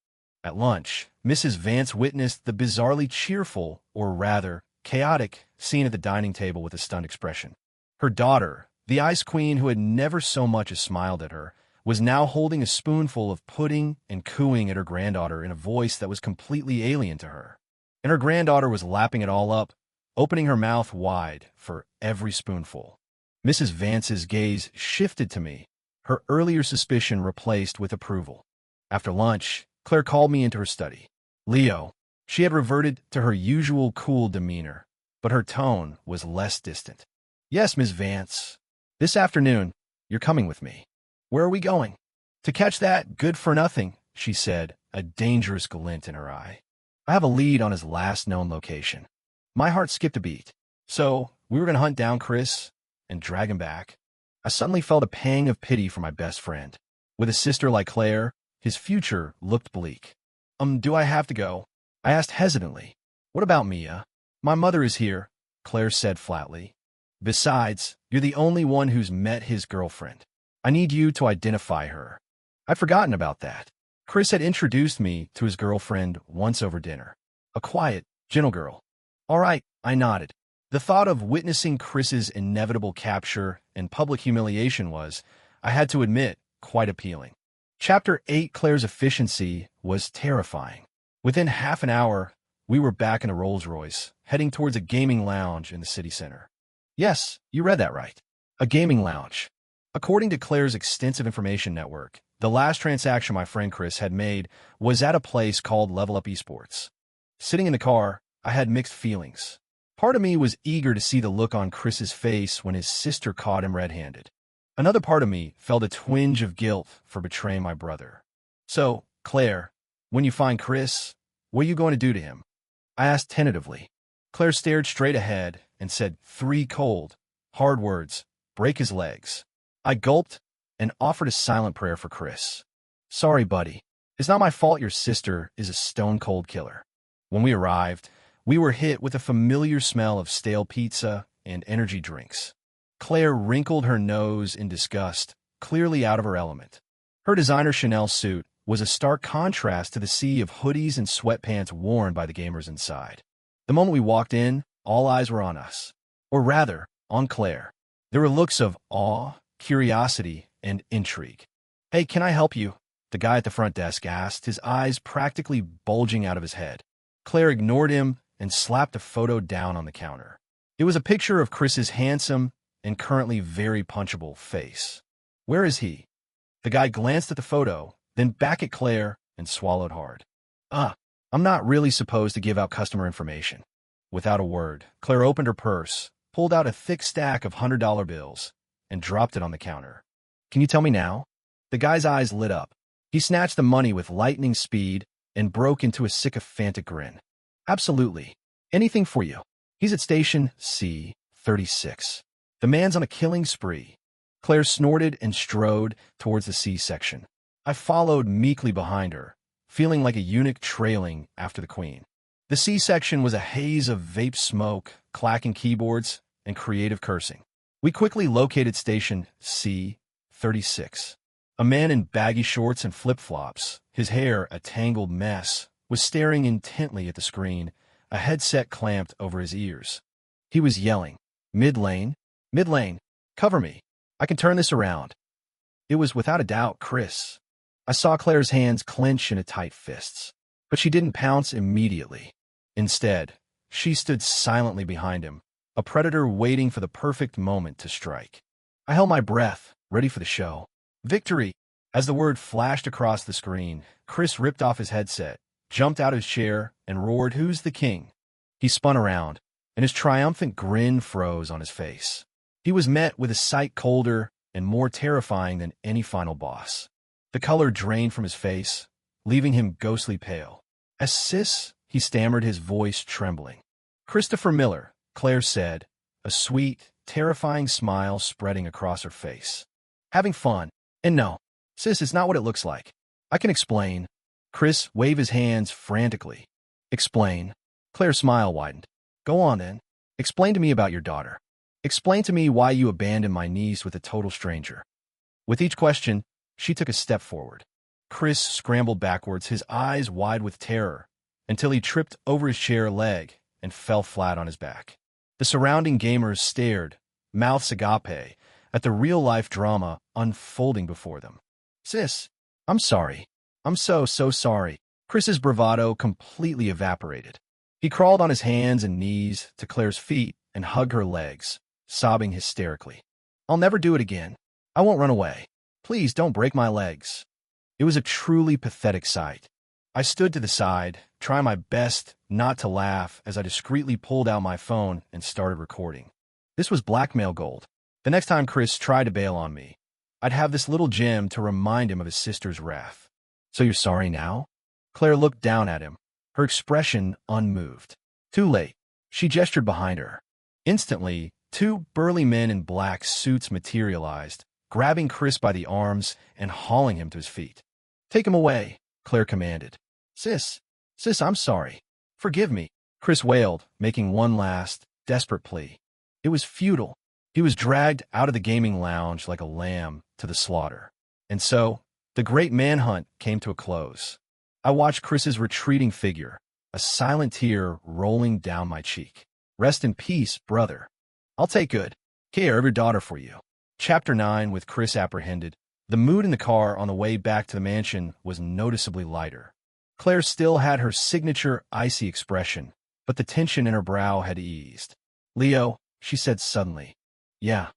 At lunch, Mrs. Vance witnessed the bizarrely cheerful, or rather, chaotic, scene at the dining table with a stunned expression. Her daughter, the ice queen who had never so much as smiled at her, was now holding a spoonful of pudding and cooing at her granddaughter in a voice that was completely alien to her. And her granddaughter was lapping it all up, opening her mouth wide for every spoonful. Mrs. Vance's gaze shifted to me, her earlier suspicion replaced with approval. After lunch, Claire called me into her study. Leo. She had reverted to her usual cool demeanor, but her tone was less distant. Yes, Miss Vance. This afternoon, you're coming with me. Where are we going? To catch that good-for-nothing, she said, a dangerous glint in her eye. I have a lead on his last known location. My heart skipped a beat. So, we were going to hunt down Chris and drag him back. I suddenly felt a pang of pity for my best friend. With a sister like Claire, his future looked bleak. Do I have to go? I asked hesitantly. What about Mia? My mother is here, Claire said flatly. Besides, you're the only one who's met his girlfriend. I need you to identify her. I'd forgotten about that. Chris had introduced me to his girlfriend once over dinner. A quiet, gentle girl. All right, I nodded. The thought of witnessing Chris's inevitable capture and public humiliation was, I had to admit, quite appealing. Chapter 8, Claire's efficiency, was terrifying. Within half an hour, we were back in a Rolls-Royce, heading towards a gaming lounge in the city center. Yes, you read that right. A gaming lounge. According to Claire's extensive information network, the last transaction my friend Chris had made was at a place called Level Up Esports. Sitting in the car, I had mixed feelings. Part of me was eager to see the look on Chris's face when his sister caught him red-handed. Another part of me felt a twinge of guilt for betraying my brother. So, Claire, when you find Chris, what are you going to do to him? I asked tentatively. Claire stared straight ahead and said 3 cold, hard words, break his legs. I gulped and offered a silent prayer for Chris. Sorry, buddy. It's not my fault your sister is a stone-cold killer. When we arrived, we were hit with a familiar smell of stale pizza and energy drinks. Claire wrinkled her nose in disgust, clearly out of her element. Her designer Chanel suit was a stark contrast to the sea of hoodies and sweatpants worn by the gamers inside. The moment we walked in, all eyes were on us. Or rather, on Claire. There were looks of awe, curiosity, and intrigue. Hey, can I help you? The guy at the front desk asked, his eyes practically bulging out of his head. Claire ignored him and slapped a photo down on the counter. It was a picture of Chris's handsome and currently very punchable face. Where is he? The guy glanced at the photo, then back at Claire and swallowed hard. I'm not really supposed to give out customer information. Without a word, Claire opened her purse, pulled out a thick stack of $100 bills, and dropped it on the counter. Can you tell me now? The guy's eyes lit up. He snatched the money with lightning speed and broke into a sycophantic grin. Absolutely. Anything for you. He's at station C-36. The man's on a killing spree. Claire snorted and strode towards the C-section. I followed meekly behind her, feeling like a eunuch trailing after the queen. The C-section was a haze of vape smoke, clacking keyboards, and creative cursing. We quickly located station C-36. A man in baggy shorts and flip-flops, his hair a tangled mess, was staring intently at the screen, a headset clamped over his ears. He was yelling, "Mid-lane, mid-lane, cover me. I can turn this around." It was without a doubt Chris. I saw Claire's hands clench into tight fists, but she didn't pounce immediately. Instead, she stood silently behind him, a predator waiting for the perfect moment to strike. I held my breath, ready for the show. Victory! As the word flashed across the screen, Chris ripped off his headset, jumped out of his chair, and roared, "Who's the king?" He spun around, and his triumphant grin froze on his face. He was met with a sight colder and more terrifying than any final boss. The color drained from his face, leaving him ghostly pale. "Sis," he stammered, his voice trembling. "Christopher Miller," Claire said, a sweet, terrifying smile spreading across her face. "Having fun. And no, sis, it's not what it looks like. I can explain." Chris waved his hands frantically. "Explain?" Claire's smile widened. "Go on, then. Explain to me about your daughter. Explain to me why you abandoned my niece with a total stranger." With each question, she took a step forward. Chris scrambled backwards, his eyes wide with terror, until he tripped over his chair leg and fell flat on his back. The surrounding gamers stared, mouths agape, at the real-life drama unfolding before them. Sis, I'm sorry. I'm so sorry. Chris's bravado completely evaporated. He crawled on his hands and knees to Claire's feet and hugged her legs, sobbing hysterically. I'll never do it again. I won't run away. Please don't break my legs. It was a truly pathetic sight. I stood to the side, trying my best not to laugh as I discreetly pulled out my phone and started recording. This was blackmail gold. The next time Chris tried to bail on me, I'd have this little gem to remind him of his sister's wrath. So you're sorry now? Claire looked down at him, her expression unmoved. Too late. She gestured behind her. Instantly, two burly men in black suits materialized, grabbing Chris by the arms and hauling him to his feet. Take him away, Claire commanded. Sis, I'm sorry. Forgive me, Chris wailed, making one last, desperate plea. It was futile. He was dragged out of the gaming lounge like a lamb to the slaughter. And so, the great manhunt came to a close. I watched Chris's retreating figure, a silent tear rolling down my cheek. Rest in peace, brother. I'll take good care of your daughter for you. Chapter 9, with Chris apprehended. The mood in the car on the way back to the mansion was noticeably lighter. Claire still had her signature icy expression, but the tension in her brow had eased. Leo, she said suddenly. Yeah.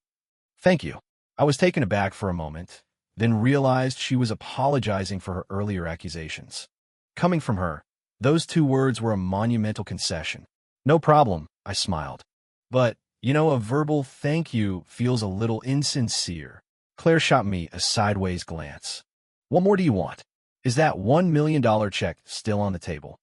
Thank you. I was taken aback for a moment, then realized she was apologizing for her earlier accusations. Coming from her, those two words were a monumental concession. No problem, I smiled. But, a verbal thank you feels a little insincere. Claire shot me a sideways glance. What more do you want? Is that $1 million check still on the table?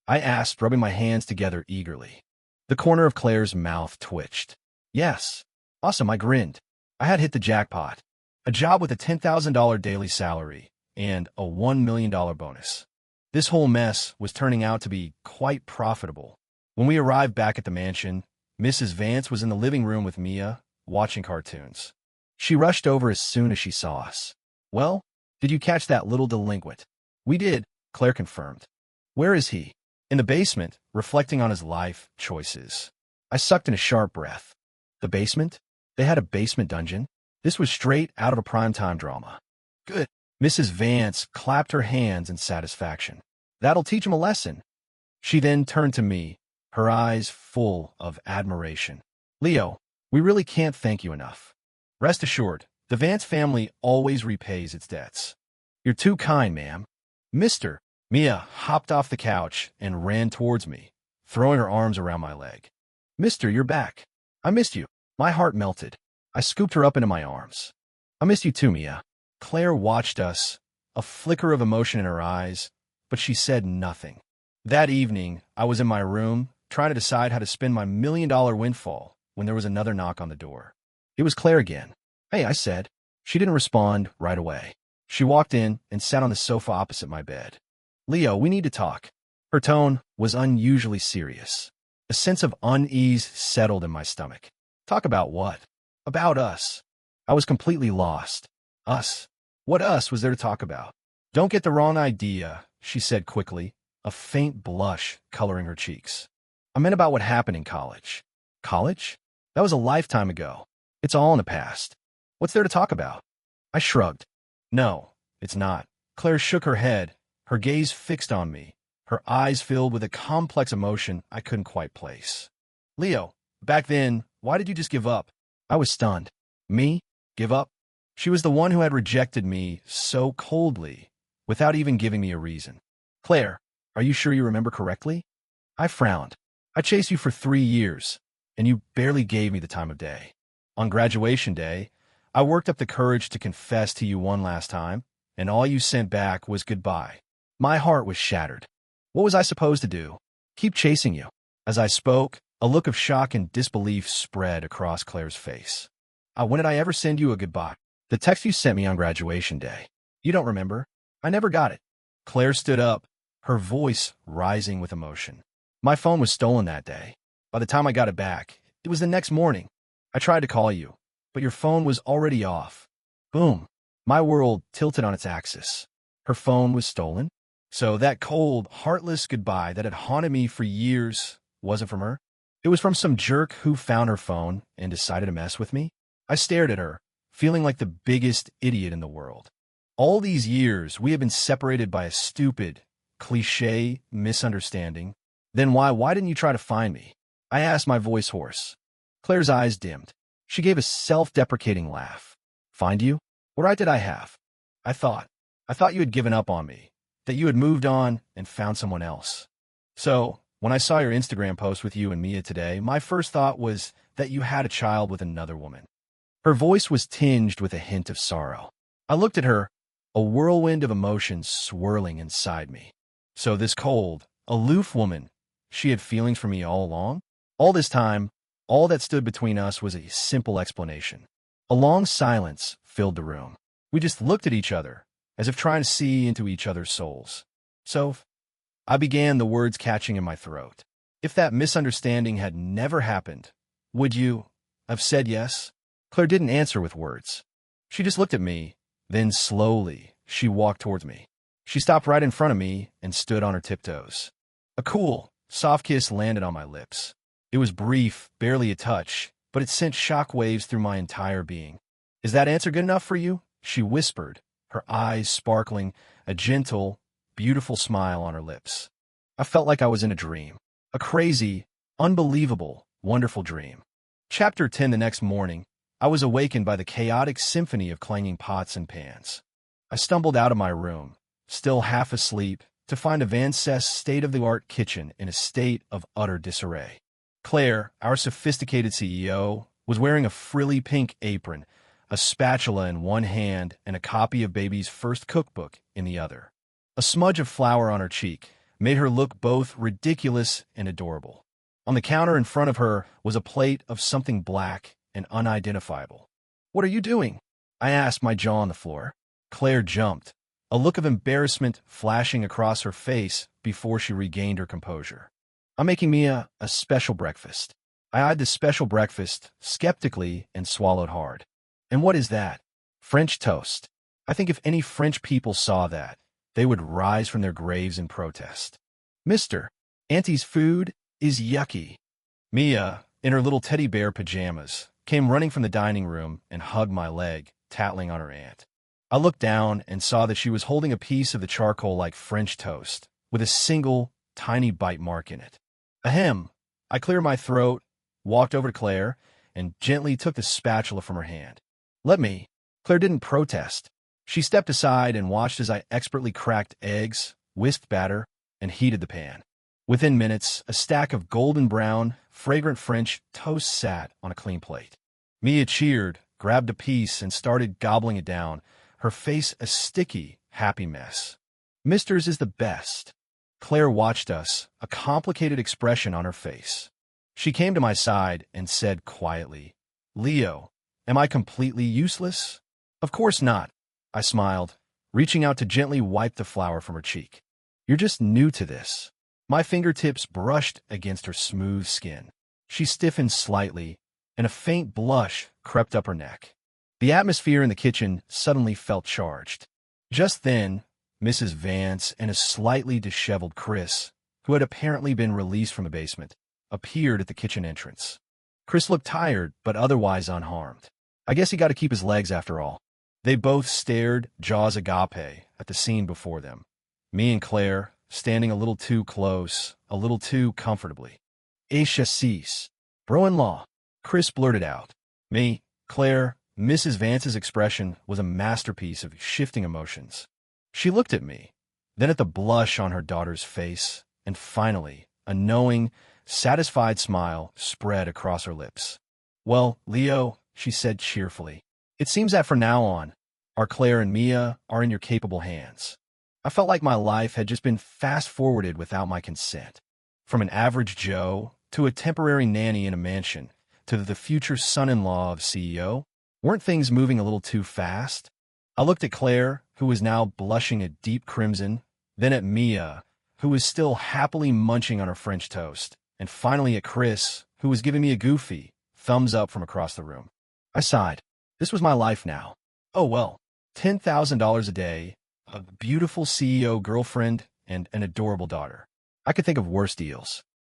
I asked, rubbing my hands together eagerly. The corner of Claire's mouth twitched. Yes. Awesome, I grinned. I had hit the jackpot. A job with a $10,000 daily salary and a $1 million bonus. This whole mess was turning out to be quite profitable. When we arrived back at the mansion, Mrs. Vance was in the living room with Mia, watching cartoons. She rushed over as soon as she saw us. Well, did you catch that little delinquent? We did, Claire confirmed. Where is he? In the basement, reflecting on his life choices. I sucked in a sharp breath. The basement? They had a basement dungeon? This was straight out of a primetime drama. Good. Mrs. Vance clapped her hands in satisfaction. That'll teach him a lesson. She then turned to me, her eyes full of admiration. Leo, we really can't thank you enough. Rest assured, the Vance family always repays its debts. You're too kind, ma'am. Mister. Mia hopped off the couch and ran towards me, throwing her arms around my leg. Mister, you're back. I missed you. My heart melted. I scooped her up into my arms. I missed you too, Mia. Claire watched us, a flicker of emotion in her eyes, but she said nothing. That evening, I was in my room, trying to decide how to spend my $1 million windfall when there was another knock on the door. It was Claire again. Hey, I said. She didn't respond right away. She walked in and sat on the sofa opposite my bed. Leo, we need to talk. Her tone was unusually serious. A sense of unease settled in my stomach. Talk about what? About us. I was completely lost. Us? What us was there to talk about? Don't get the wrong idea, she said quickly, a faint blush coloring her cheeks. I meant about what happened in college. College? That was a lifetime ago. It's all in the past. What's there to talk about? I shrugged. No, it's not. Claire shook her head, her gaze fixed on me, her eyes filled with a complex emotion I couldn't quite place. Leo, back then, why did you just give up? I was stunned. Me? Give up? She was the one who had rejected me so coldly, without even giving me a reason. Claire, are you sure you remember correctly? I frowned. I chased you for 3 years, and you barely gave me the time of day. On graduation day, I worked up the courage to confess to you one last time, and all you sent back was goodbye. My heart was shattered. What was I supposed to do? Keep chasing you. As I spoke, a look of shock and disbelief spread across Claire's face. When did I ever send you a goodbye? The text you sent me on graduation day. You don't remember? I never got it. Claire stood up, her voice rising with emotion. My phone was stolen that day. By the time I got it back, it was the next morning. I tried to call you, but your phone was already off. Boom. My world tilted on its axis. Her phone was stolen? So that cold, heartless goodbye that had haunted me for years wasn't from her? It was from some jerk who found her phone and decided to mess with me? I stared at her, feeling like the biggest idiot in the world. All these years, we have been separated by a stupid, cliché misunderstanding. Then why didn't you try to find me? I asked, my voice hoarse. Claire's eyes dimmed. She gave a self-deprecating laugh. Find you? What right did I have? I thought you had given up on me, that you had moved on and found someone else. So, when I saw your Instagram post with you and Mia today, my first thought was that you had a child with another woman. Her voice was tinged with a hint of sorrow. I looked at her, a whirlwind of emotions swirling inside me. So this cold, aloof woman, she had feelings for me all along? All this time, all that stood between us was a simple explanation. A long silence filled the room. We just looked at each other, as if trying to see into each other's souls. So, I began, the words catching in my throat. If that misunderstanding had never happened, would you have said yes? Claire didn't answer with words. She just looked at me, then slowly, she walked towards me. She stopped right in front of me and stood on her tiptoes. A cool, soft kiss landed on my lips. It was brief, barely a touch, but it sent shockwaves through my entire being. Is that answer good enough for you? She whispered, her eyes sparkling, a gentle, beautiful smile on her lips. I felt like I was in a dream. A crazy, unbelievable, wonderful dream. Chapter 10. The next morning, I was awakened by the chaotic symphony of clanging pots and pans. I stumbled out of my room, still half asleep, to find a Vance state-of-the-art kitchen in a state of utter disarray. Claire, our sophisticated CEO, was wearing a frilly pink apron, a spatula in one hand and a copy of baby's first cookbook in the other. A smudge of flour on her cheek made her look both ridiculous and adorable. On the counter in front of her was a plate of something black and unidentifiable. "What are you doing?" I asked, my jaw on the floor. Claire jumped, a look of embarrassment flashing across her face before she regained her composure. "I'm making Mia a special breakfast." I eyed the special breakfast skeptically and swallowed hard. "And what is that?" "French toast." I think if any French people saw that, they would rise from their graves in protest. "Mister, Auntie's food is yucky." Mia, in her little teddy bear pajamas, came running from the dining room and hugged my leg, tattling on her aunt. I looked down and saw that she was holding a piece of the charcoal-like French toast, with a single, tiny bite mark in it. Ahem! I cleared my throat, walked over to Claire, and gently took the spatula from her hand. "Let me." Claire didn't protest. She stepped aside and watched as I expertly cracked eggs, whisked batter, and heated the pan. Within minutes, a stack of golden brown, fragrant French toast sat on a clean plate. Mia cheered, grabbed a piece, and started gobbling it down, her face a sticky, happy mess. "Mister's is the best." Claire watched us, a complicated expression on her face. She came to my side and said quietly, "Leo, am I completely useless?" "Of course not," I smiled, reaching out to gently wipe the flour from her cheek. "You're just new to this." My fingertips brushed against her smooth skin. She stiffened slightly, and a faint blush crept up her neck. The atmosphere in the kitchen suddenly felt charged. Just then, Mrs. Vance and a slightly disheveled Chris, who had apparently been released from the basement, appeared at the kitchen entrance. Chris looked tired, but otherwise unharmed. I guess he got to keep his legs after all. They both stared, jaws agape, at the scene before them. Me and Claire, standing a little too close, a little too comfortably. "Eh, chassis, bro-in-law," Chris blurted out. Me, Claire, Mrs. Vance's expression was a masterpiece of shifting emotions. She looked at me, then at the blush on her daughter's face, and finally, a knowing, satisfied smile spread across her lips. "Well, Leo," she said cheerfully, "it seems that from now on, our Claire and Mia are in your capable hands." I felt like my life had just been fast-forwarded without my consent. From an average Joe to a temporary nanny in a mansion to the future son-in-law of CEO, weren't things moving a little too fast? I looked at Claire, who was now blushing a deep crimson, then at Mia, who was still happily munching on her French toast, and finally at Chris, who was giving me a goofy thumbs up from across the room. I sighed. This was my life now. Oh well, $10,000 a day, a beautiful CEO girlfriend, and an adorable daughter. I could think of worse deals.